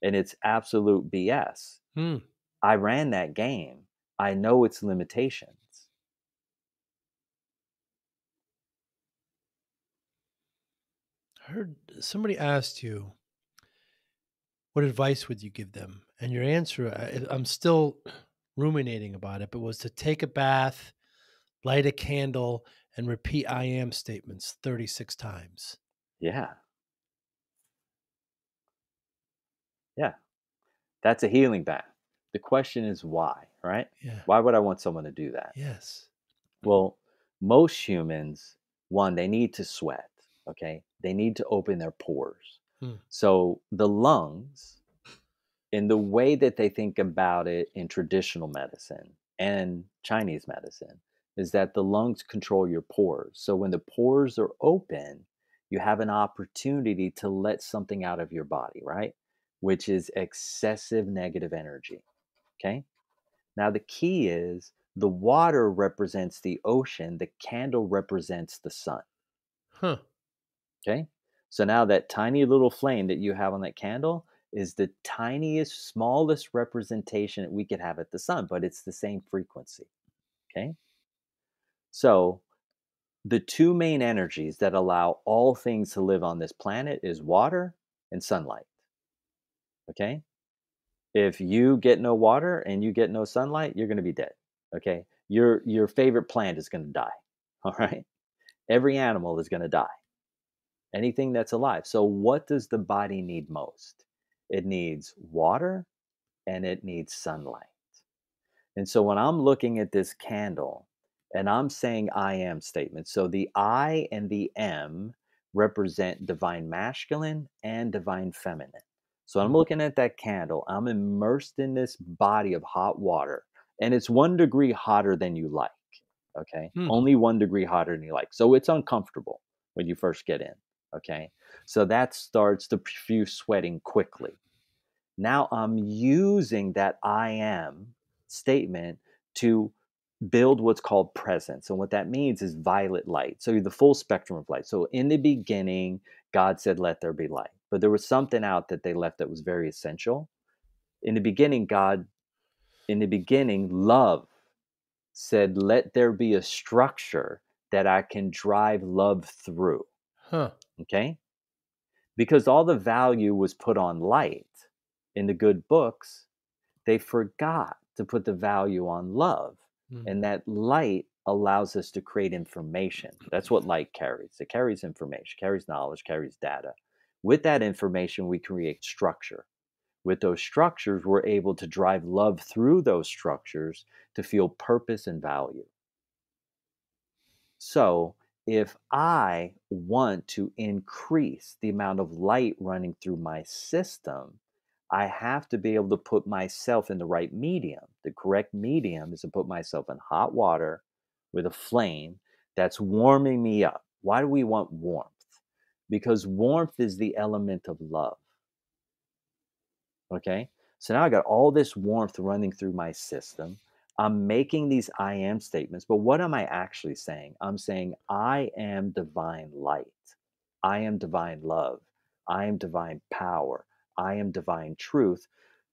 And it's absolute BS. Mm. I ran that game. I know its limitations. I heard somebody asked you, what advice would you give them? And your answer, I'm still ruminating about it, but was to take a bath, light a candle, and repeat I am statements 36 times. Yeah. Yeah. That's a healing bath. The question is why, right? Yeah. Why would I want someone to do that? Yes. Well, most humans, one, they need to sweat, okay? They need to open their pores. Mm. So the lungs, in the way that they think about it in traditional medicine and Chinese medicine, is that the lungs control your pores. So when the pores are open, you have an opportunity to let something out of your body, right? Which is excessive negative energy. Okay. Now, the key is the water represents the ocean, the candle represents the sun. Huh. Okay. So now that tiny little flame that you have on that candle is the tiniest, smallest representation that we could have at the sun, but it's the same frequency. Okay. So the two main energies that allow all things to live on this planet is water and sunlight. Okay. If you get no water and you get no sunlight, you're going to be dead. Okay. Your favorite plant is going to die. All right. Every animal is going to die. Anything that's alive. So, what does the body need most? It needs water and it needs sunlight. And so, when I'm looking at this candle and I'm saying I am statements, so the I and the M represent divine masculine and divine feminine. So I'm Mm. looking at that candle. I'm immersed in this body of hot water, and it's 1 degree hotter than you like. Okay. Hmm. Only 1 degree hotter than you like. So it's uncomfortable when you first get in. Okay. So that starts to diffuse sweating quickly. Now I'm using that I am statement to build what's called presence. And what that means is violet light. So the full spectrum of light. So in the beginning, God said, let there be light. But there was something out that they left that was very essential. In the beginning, love said, let there be a structure that I can drive love through. Huh. Okay. Because all the value was put on light in the good books, they forgot to put the value on love. Mm. And that light allows us to create information. That's what light carries. It carries information, carries knowledge, carries data. With that information, we create structure. With those structures, we're able to drive love through those structures to feel purpose and value. So, if I want to increase the amount of light running through my system, I have to be able to put myself in the right medium. The correct medium is to put myself in hot water with a flame that's warming me up. Why do we want warmth? Because warmth is the element of love. Okay. So now I got all this warmth running through my system. I'm making these I am statements, but what am I actually saying? I'm saying, I am divine light. I am divine love. I am divine power. I am divine truth,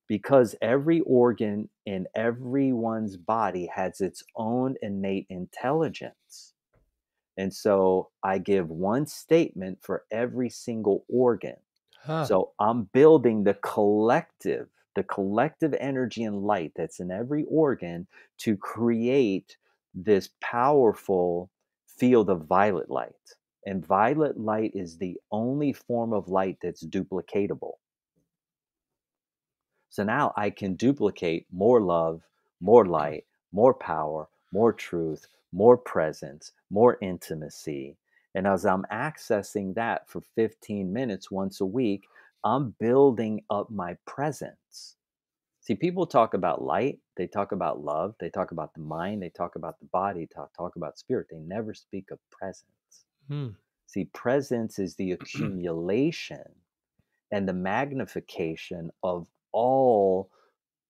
because every organ in everyone's body has its own innate intelligence. And so I give one statement for every single organ. Huh. So I'm building the collective energy and light that's in every organ to create this powerful field of violet light. And violet light is the only form of light that's duplicatable. So now I can duplicate more love, more light, more power, more truth, more presence, more intimacy. And as I'm accessing that for 15 minutes once a week, I'm building up my presence. See, people talk about light, they talk about love, they talk about the mind, they talk about the body, talk about spirit. They never speak of presence. Hmm. See, presence is the accumulation and the magnification of all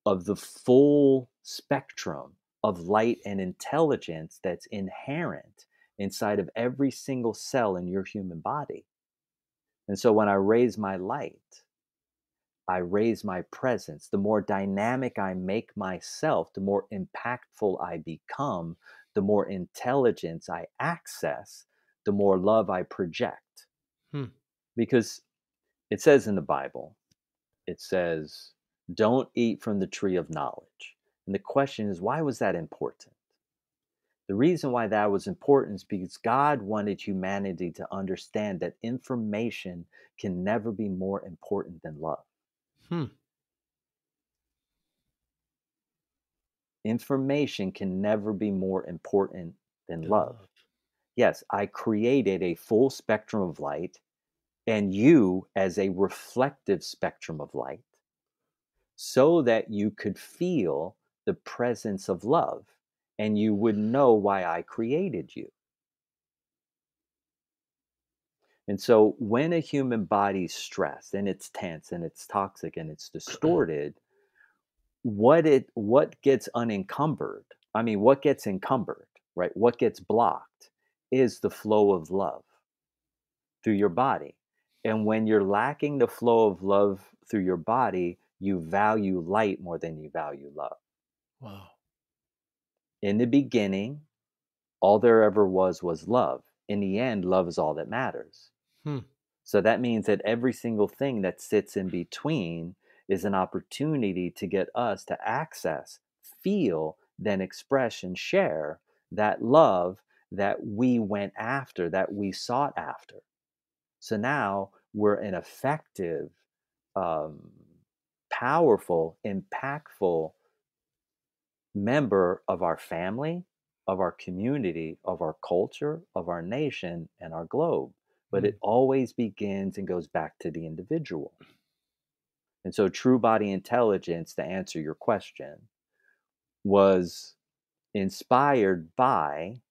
of the full spectrum of light and intelligence that's inherent inside of every single cell in your human body. And so when I raise my light, I raise my presence. The more dynamic I make myself, the more impactful I become, the more intelligence I access, the more love I project. Hmm. Because it says in the Bible, it says, don't eat from the tree of knowledge. And the question is, why was that important? The reason why that was important is because God wanted humanity to understand that information can never be more important than love. Hmm. Information can never be more important than Than love. love. Yes, I created a full spectrum of light, and you as a reflective spectrum of light, so that you could feel the presence of love and you would know why I created you. And so when a human body's stressed and it's tense and it's toxic and it's distorted, what gets unencumbered? I mean, what gets encumbered, right? What gets blocked is the flow of love through your body. And when you're lacking the flow of love through your body, you value light more than you value love. Wow. In the beginning, all there ever was love. In the end, love is all that matters. Hmm. So that means that every single thing that sits in between is an opportunity to get us to access, feel, then express and share that love that we went after, that we sought after. So now we're an effective, um, powerful, impactful member of our family, of our community, of our culture, of our nation, and our globe. But Hmm. it always begins and goes back to the individual. And so true body intelligence, to answer your question, was inspired by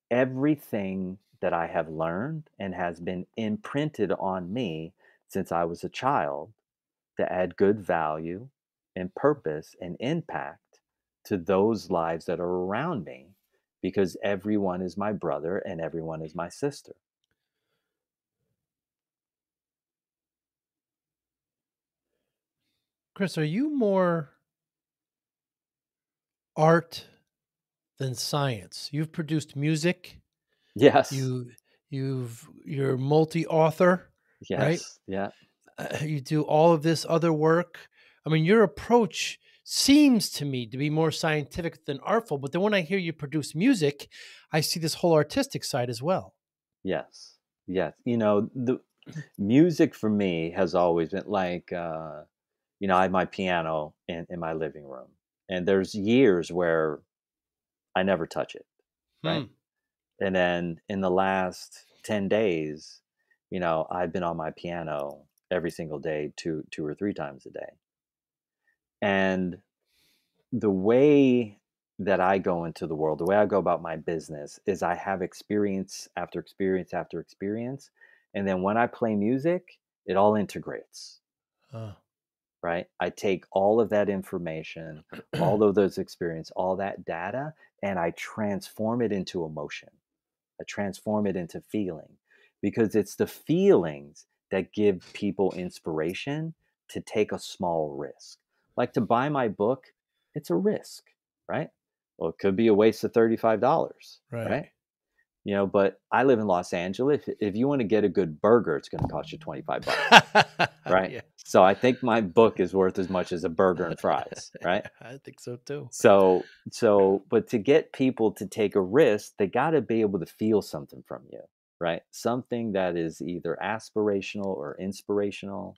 everything that I have learned and has been imprinted on me since I was a child to add good value and purpose and impact to those lives that are around me, because everyone is my brother and everyone is my sister. Chris, are you more art than science? You've produced music. Yes. You you're multi-author, right? Yes. Yeah. You do all of this other work. I mean, your approach seems to me to be more scientific than artful, but then when I hear you produce music, I see this whole artistic side as well. Yes. Yes. The music for me has always been like, I have my piano in my living room, and there's years where I never touch it, right? Hmm. And then in the last 10 days, I've been on my piano every single day, two or three times a day. And the way that I go into the world, the way I go about my business is I have experience after experience after experience. And then when I play music, it all integrates, Uh, right? I take all of that information, all of those experience, all that data, and I transform it into emotion. I transform it into feeling, because it's the feelings that give people inspiration to take a small risk. Like to buy my book, it's a risk, right? Well, it could be a waste of $35, right. right? But I live in Los Angeles. If you want to get a good burger, it's going to cost you 25 bucks, right? Yeah. So I think my book is worth as much as a burger and fries, right? I think so too. But to get people to take a risk, they got to be able to feel something from you, right? Something that is either aspirational or inspirational,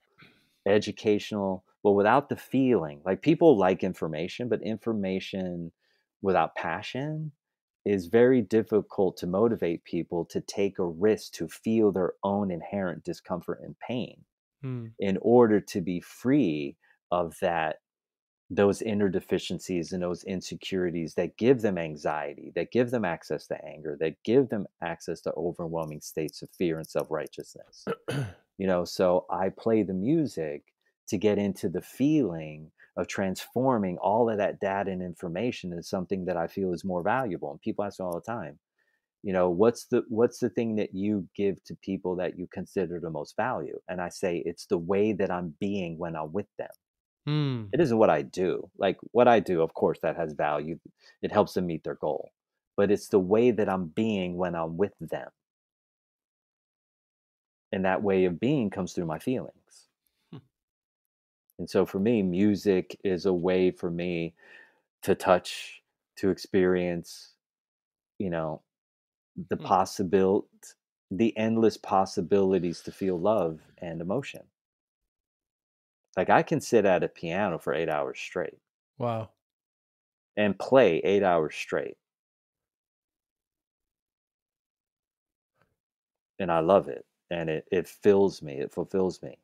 educational, but without the feeling. Like people like information, but information without passion is very difficult to motivate people to take a risk to feel their own inherent discomfort and pain Hmm. in order to be free of those inner deficiencies and those insecurities that give them anxiety, that give them access to anger, that give them access to overwhelming states of fear and self-righteousness. So I play the music to get into the feeling of transforming all of that data and information into something that I feel is more valuable. And people ask me all the time, what's the thing that you give to people that you consider the most value? And I say it's the way that I'm being when I'm with them. Hmm. It isn't what I do. Like what I do, of course, that has value. It helps them meet their goal. But it's the way that I'm being when I'm with them. And that way of being comes through my feelings. Hmm. And so for me, music is a way for me to touch, to experience, you know, the Hmm. possible the endless possibilities to feel love and emotion. Like I can sit at a piano for 8 hours straight Wow. and play 8 hours straight. And I love it. And it fills me, it fulfills me.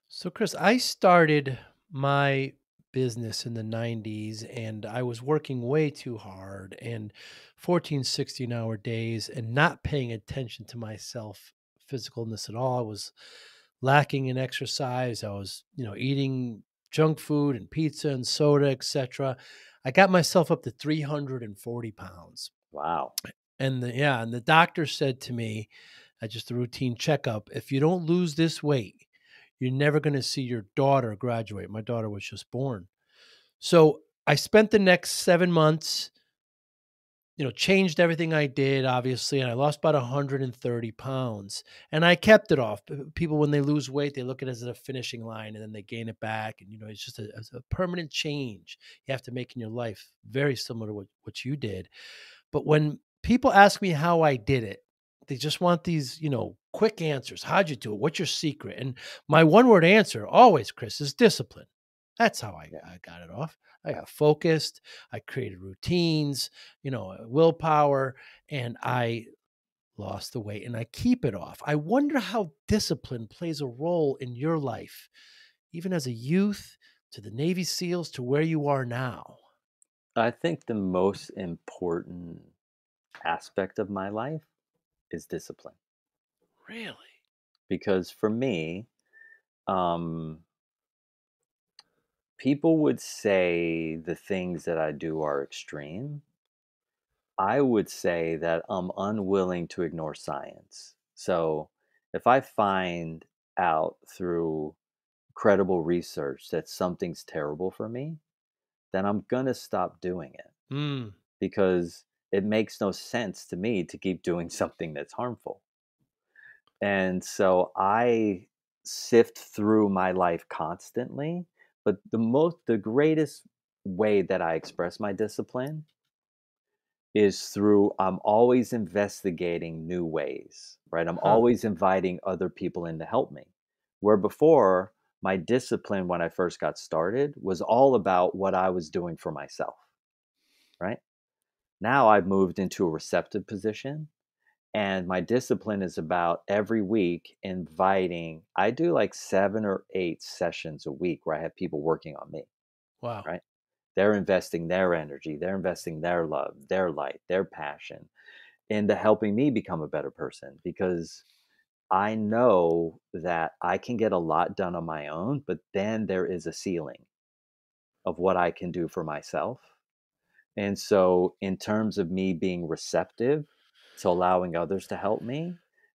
So, Chris, I started my business in the 90s and I was working way too hard and 14, 16-hour days and not paying attention to myself physicalness at all. I was lacking in exercise. I was, eating junk food and pizza and soda, etc. I got myself up to 340 pounds. Wow. And the doctor said to me at just a routine checkup, if you don't lose this weight, you're never going to see your daughter graduate. My daughter was just born. So I spent the next 7 months, changed everything I did, obviously, and I lost about 130 pounds. And I kept it off. People, when they lose weight, they look at it as a finishing line and then they gain it back. And, it's just a permanent change you have to make in your life, very similar to what you did. But when people ask me how I did it, they just want these, quick answers. How'd you do it? What's your secret? And my one word answer always, Chris, is discipline. That's how I, Yeah. I got it off. I got focused. I created routines, willpower, and I lost the weight and I keep it off. I wonder how discipline plays a role in your life, even as a youth to the Navy SEALs to where you are now. I think the most important aspect of my life is discipline. Really? Because for me, um, people would say the things that I do are extreme. I would say that I'm unwilling to ignore science. So if I find out through credible research that something's terrible for me, then I'm going to stop doing it Mm. because it makes no sense to me to keep doing something that's harmful. And so I sift through my life constantly, but the greatest way that I express my discipline is through I'm always investigating new ways, right? I'm Huh. always inviting other people in to help me. Where before, my discipline when I first got started was all about what I was doing for myself, right? Now I've moved into a receptive position and my discipline is about every week inviting, I do like 7 or 8 sessions a week where I have people working on me, Wow. right? They're investing their energy, they're investing their love, their light, their passion into helping me become a better person because I know that I can get a lot done on my own, but then there is a ceiling of what I can do for myself. And so, in terms of me being receptive to allowing others to help me,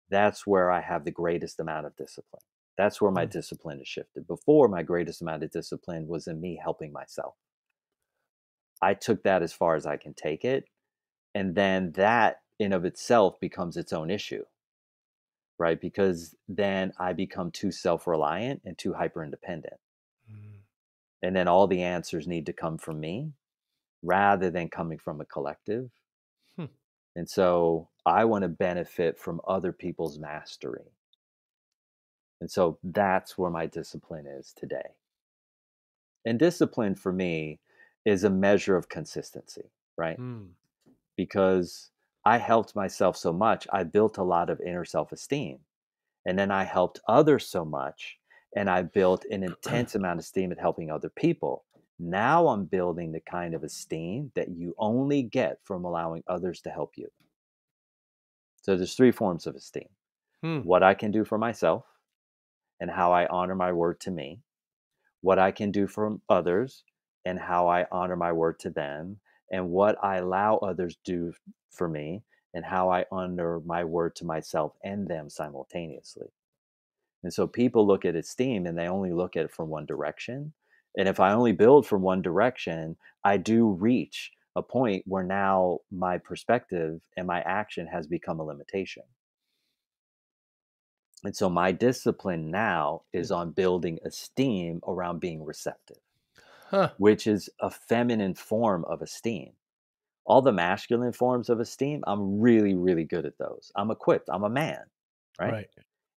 that's where I have the greatest amount of discipline. That's where my Mm. discipline is shifted. Before, my greatest amount of discipline was in me helping myself. I took that as far as I can take it. And then that in of itself becomes its own issue, right? Because then I become too self reliant and too hyper independent. Mm. And then all the answers need to come from me rather than coming from a collective. Hmm. And so I want to benefit from other people's mastery. And so that's where my discipline is today. And discipline for me is a measure of consistency, right? Mm. Because I helped myself so much, I built a lot of inner self esteem. And then I helped others so much, and I built an intense amount of esteem at helping other people. Now I'm building the kind of esteem that you only get from allowing others to help you. So there's 3 forms of esteem: Hmm. what I can do for myself and how I honor my word to me, what I can do for others and how I honor my word to them, and what I allow others do for me and how I honor my word to myself and them simultaneously. And so people look at esteem and they only look at it from one direction. And if I only build from one direction, I do reach a point where now my perspective and my action has become a limitation. And so my discipline now is on building esteem around being receptive, Huh. which is a feminine form of esteem. All the masculine forms of esteem, I'm really, really good at those. I'm equipped. I'm a man, right? Right.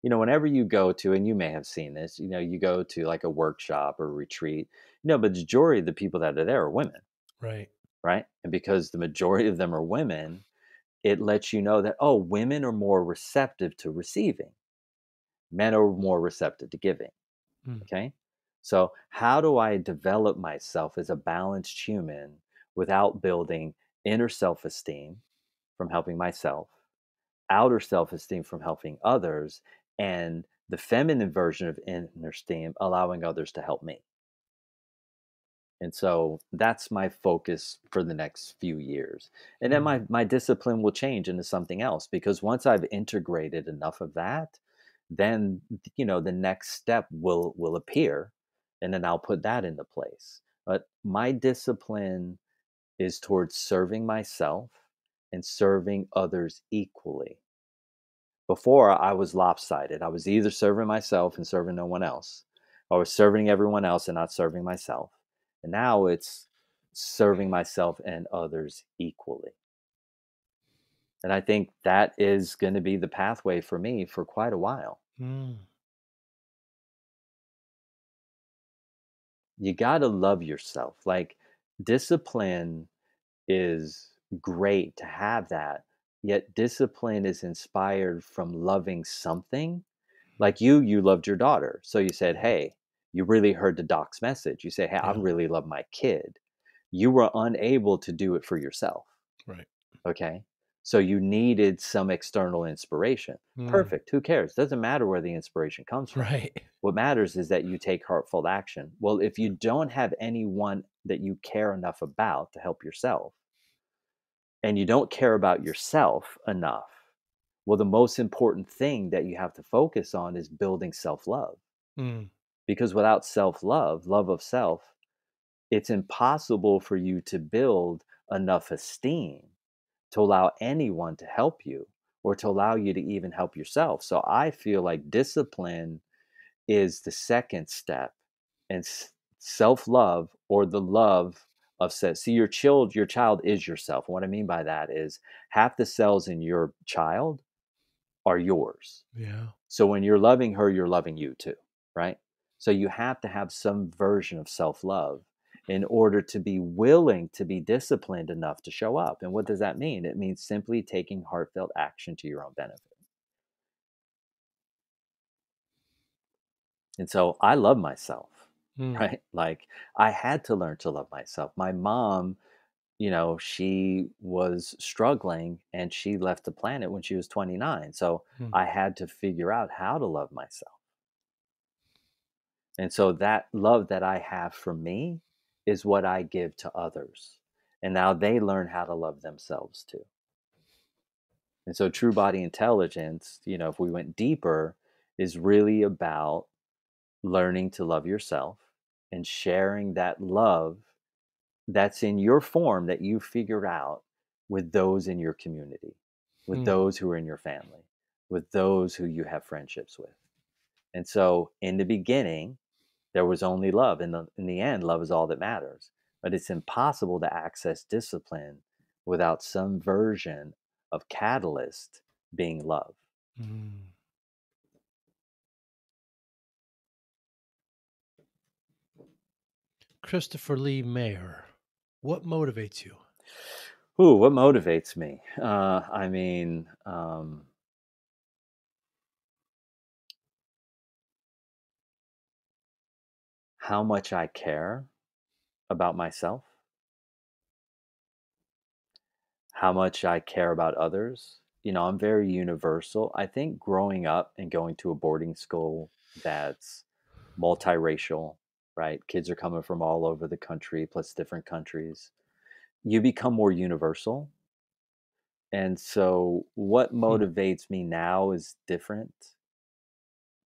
Whenever you go to, and you may have seen this, you go to like a workshop or a retreat, but the majority of the people that are there are women, Right. right? And because the majority of them are women, it lets you know that, oh, women are more receptive to receiving, men are more receptive to giving. Mm. Okay. So, how do I develop myself as a balanced human without building inner self esteem from helping myself, outer self esteem from helping others, and the feminine version of inner esteem allowing others to help me? And so that's my focus for the next few years. And then Mm. my discipline will change into something else because once I've integrated enough of that, then the next step will appear and then I'll put that into place. But my discipline is towards serving myself and serving others equally. Before I was lopsided. I was either serving myself and serving no one else, or was serving everyone else and not serving myself. And now it's serving myself and others equally. And I think that is going to be the pathway for me for quite a while. Mm. You got to love yourself. Like discipline is great to have that, yet discipline is inspired from loving something. Like you loved your daughter. So you said, Yeah. hey, you really heard the doc's message. You say, hey, I Yeah. really love my kid. You were unable to do it for yourself. Right. Okay. So you needed some external inspiration. Mm. Perfect. Who cares? Doesn't matter where the inspiration comes from. Right. What matters is that you take heartfelt action. Well, if you don't have anyone that you care enough about to help yourself, and you don't care about yourself enough, well, the most important thing that you have to focus on is building self love. Mm. Because without self love, love of self, it's impossible for you to build enough esteem to allow anyone to help you or to allow you to even help yourself. So I feel like discipline is the second step, and self love, or the love of self. See, your child is yourself. And what I mean by that is half the cells in your child are yours. Yeah. So when you're loving her, you're loving you too, right? So you have to have some version of self love in order to be willing to be disciplined enough to show up. And what does that mean? It means simply taking heartfelt action to your own benefit. And so I love myself, Mm. right? Like I had to learn to love myself. My mom, she was struggling and she left the planet when she was 29. So Mm. I had to figure out how to love myself. And so that love that I have for me is what I give to others. And now they learn how to love themselves too. And so true body intelligence, if we went deeper, is really about learning to love yourself and sharing that love that's in your form that you figured out with those in your community, with Mm. those who are in your family, with those who you have friendships with. And so in the beginning, there was only love. In the end, love is all that matters. But it's impossible to access discipline without some version of catalyst being love. Mm. Christopher Lee Maher. What motivates you? Ooh, what motivates me? How much I care about myself, how much I care about others. I'm very universal. I think growing up and going to a boarding school that's multiracial, right? Kids are coming from all over the country, plus different countries. You become more universal. And so, what Hmm. motivates me now is different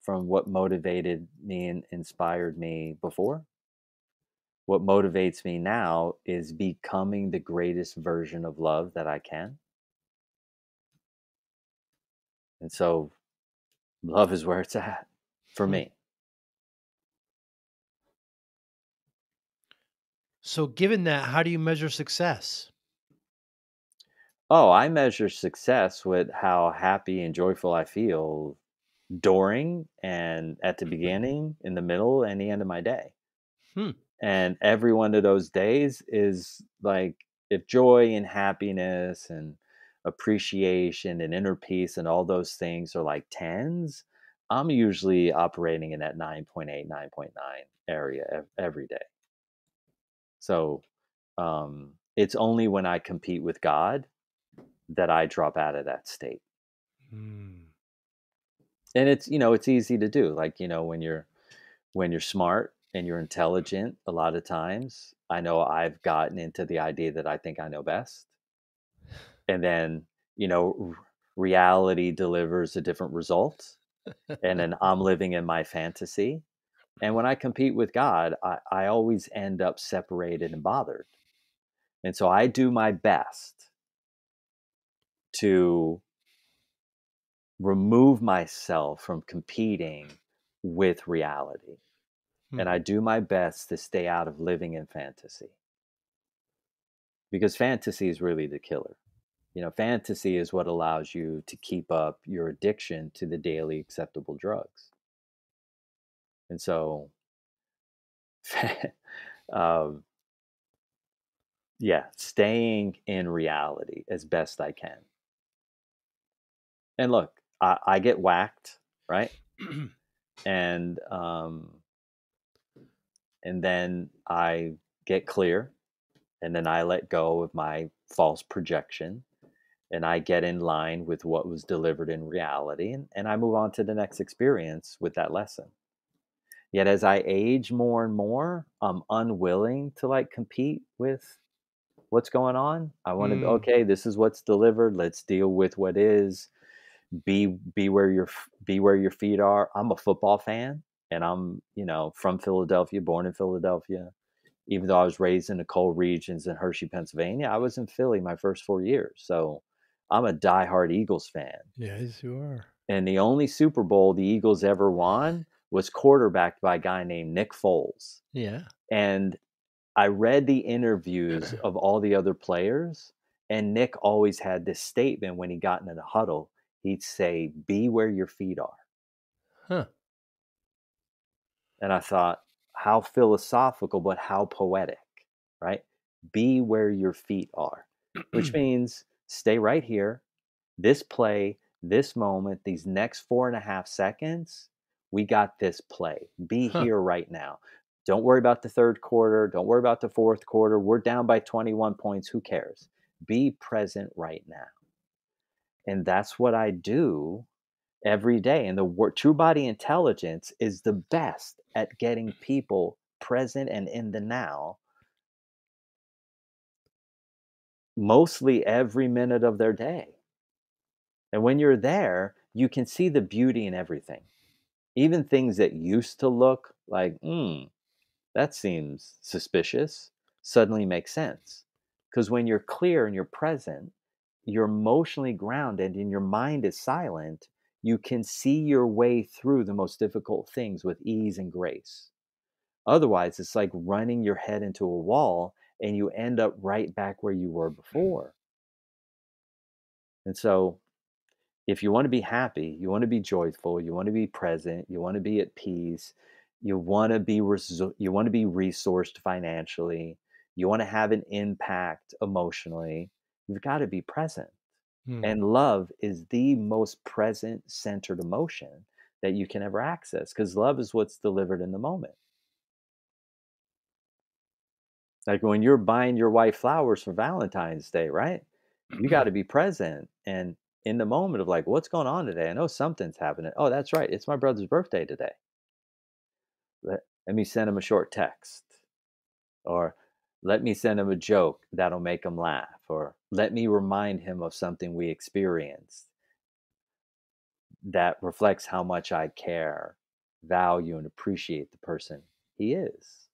from what motivated me and inspired me before. What motivates me now is becoming the greatest version of love that I can. And so, love is where it's at for Hmm. me. So, given that, how do you measure success? Oh, I measure success with how happy and joyful I feel during and at the beginning, in the middle, and the end of my day. Hmm. And every one of those days is like, if joy and happiness and appreciation and inner peace and all those things are like tens, I'm usually operating in that 9.8, 9.9 area every day. So it's only when I compete with God that I drop out of that state. Hmm. And it's easy to do. Like, when you're smart and you're intelligent, a lot of times I know I've gotten into the idea that I think I know best. And then, reality delivers a different result. And then I'm living in my fantasy. And when I compete with God, I always end up separated and bothered. And so I do my best to remove myself from competing with reality. Hmm. And I do my best to stay out of living in fantasy, because fantasy is really the killer. Fantasy is what allows you to keep up your addiction to the daily acceptable drugs. And so, um, yeah, staying in reality as best I can. And look, I get whacked, right? And and then I get clear, and then I let go of my false projection, and I get in line with what was delivered in reality, and I move on to the next experience with that lesson. Yet as I age more and more, I'm unwilling to like compete with what's going on. I want to, Mm. okay, this is what's delivered. Let's deal with what is. Be where be where your feet are. I'm a football fan, and I'm, from Philadelphia, born in Philadelphia. Even though I was raised in the coal regions in Hershey, Pennsylvania, I was in Philly my first 4 years. So I'm a diehard Eagles fan. Yes, you are. And the only Super Bowl the Eagles ever won was quarterbacked by a guy named Nick Foles. Yeah. And I read the interviews of all the other players, and Nick always had this statement when he got into the huddle. He'd say, "Be where your feet are." Huh. And I thought, how philosophical, but how poetic, right? Be where your feet are, which means stay right here. This play, this moment, these next 4.5 seconds, we got this play. Be Huh. here right now. Don't worry about the third quarter. Don't worry about the fourth quarter. We're down by 21 points. Who cares? Be present right now. And that's what I do every day. And the true body intelligence is the best at getting people present and in the now, mostly every minute of their day. And when you're there, you can see the beauty in everything. Even things that used to look like, that seems suspicious, suddenly make sense. Because when you're clear and you're present, you're emotionally grounded and your mind is silent, you can see your way through the most difficult things with ease and grace. Otherwise, it's like running your head into a wall and you end up right back where you were before. And so, if you want to be happy, you want to be joyful, you want to be present, you want to be at peace, you want to be you want to be resourced financially, you want to have an impact emotionally, you've got to be present. Hmm. And love is the most present centered emotion that you can ever access because love is what's delivered in the moment. Like when you're buying your wife flowers for Valentine's Day, right? You got to be present and in the moment of like, what's going on today? I know something's happening. Oh, that's right. It's my brother's birthday today. Let me send him a short text, or let me send him a joke that'll make him laugh, or let me remind him of something we experienced that reflects how much I care, value, and appreciate the person he is.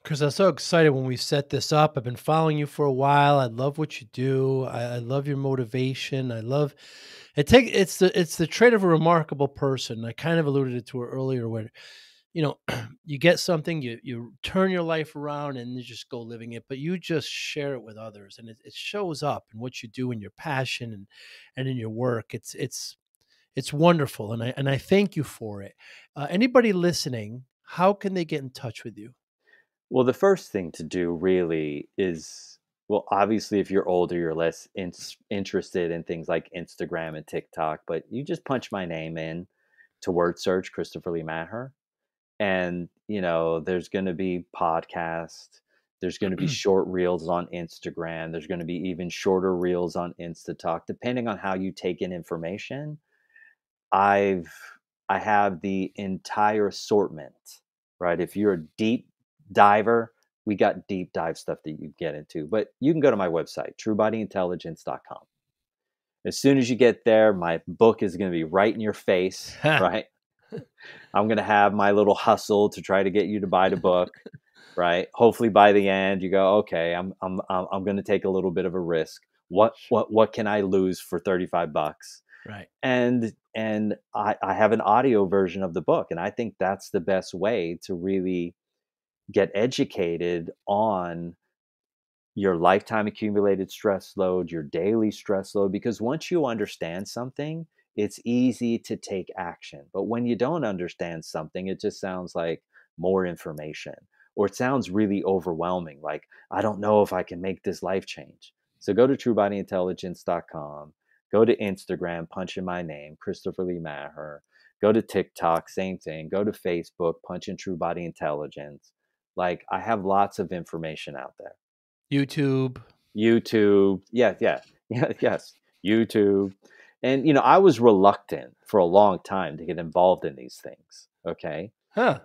Chris, I'm so excited when we set this up. I've been following you for a while. I love what you do. I love your motivation. I love it. It's the trait of a remarkable person. I kind of alluded to it earlier, where you know you get something, you turn your life around, and you just go living it. But you just share it with others, and it shows up in what you do, in your passion, and in your work. It's wonderful, and I thank you for it. Anybody listening, how can they get in touch with you? Well, the first thing to do really is, well, obviously, if you're older, you're less interested in things like Instagram and TikTok, but you just punch my name in to word search Christopher Lee Maher. And, there's going to be podcasts, there's going to be short reels on Instagram, there's going to be even shorter reels on Instatalk, depending on how you take in information. I've I have the entire assortment, right? If you're a deep diver, we got deep dive stuff that you get into. But you can go to my website, truebodyintelligence.com. As soon as you get there, my book is going to be right in your face, right? I'm going to have my little hustle to try to get you to buy the book, right? Hopefully by the end you go, okay, I'm going to take a little bit of a risk. What can I lose for $35? Right. And I have an audio version of the book, and I think that's the best way to really get educated on your lifetime accumulated stress load, your daily stress load, because once you understand something, it's easy to take action. But when you don't understand something, it just sounds like more information, or it sounds really overwhelming. Like, I don't know if I can make this life change. So go to truebodyintelligence.com, go to Instagram, punch in my name, Christopher Lee Maher, go to TikTok, same thing, go to Facebook, punch in True Body Intelligence. Like, I have lots of information out there. YouTube. Yes, YouTube. And, I was reluctant for a long time to get involved in these things. Okay. Huh.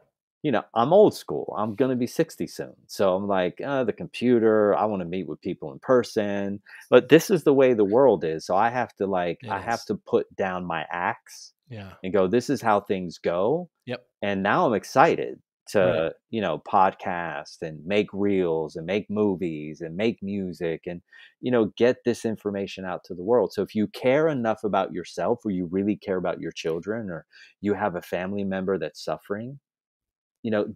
I'm old school. I'm going to be 60 soon. So I'm like, the computer, I want to meet with people in person. But this is the way the world is. So I have to put down my axe Yeah. and go, this is how things go. Yep. And now I'm excited Right. to, podcast and make reels and make movies and make music and, get this information out to the world. So if you care enough about yourself, or you really care about your children, or you have a family member that's suffering,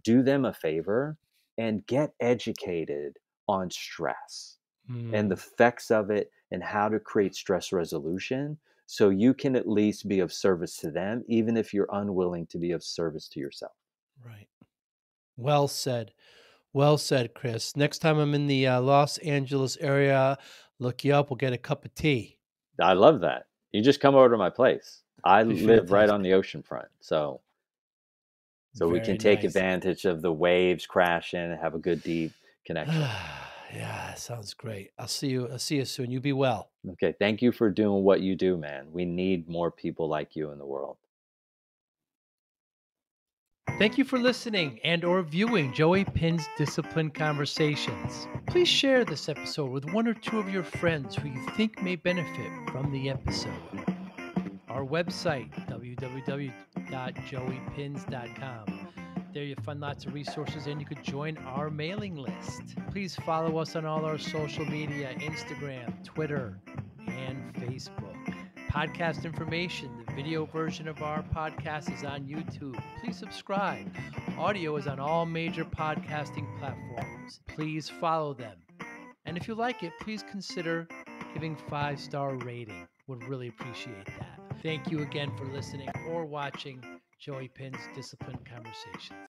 do them a favor and get educated on stress and the effects of it and how to create stress resolution, so you can at least be of service to them, even if you're unwilling to be of service to yourself. Right. Well said. Well said, Chris. Next time I'm in the Los Angeles area, look you up. We'll get a cup of tea. I love that. You just come over to my place. I Be live right on fantastic. the ocean front. So we can Very take nice. advantage of the waves crashing and have a good deep connection. Yeah, sounds great. I'll see you soon. You be well. Okay. Thank you for doing what you do, man. We need more people like you in the world. Thank you for listening and or viewing Joey Pinz Discipline Conversations. Please share this episode with one or two of your friends who you think may benefit from the episode. Our website, www.joeypins.com. There you'll find lots of resources and you could join our mailing list. Please follow us on all our social media, Instagram, Twitter, and Facebook. Podcast information, the video version of our podcast is on YouTube. Please subscribe. Audio is on all major podcasting platforms. Please follow them. And if you like it, please consider giving 5-star rating. Would really appreciate that. Thank you again for listening or watching Joey Pinz Discipline Conversations.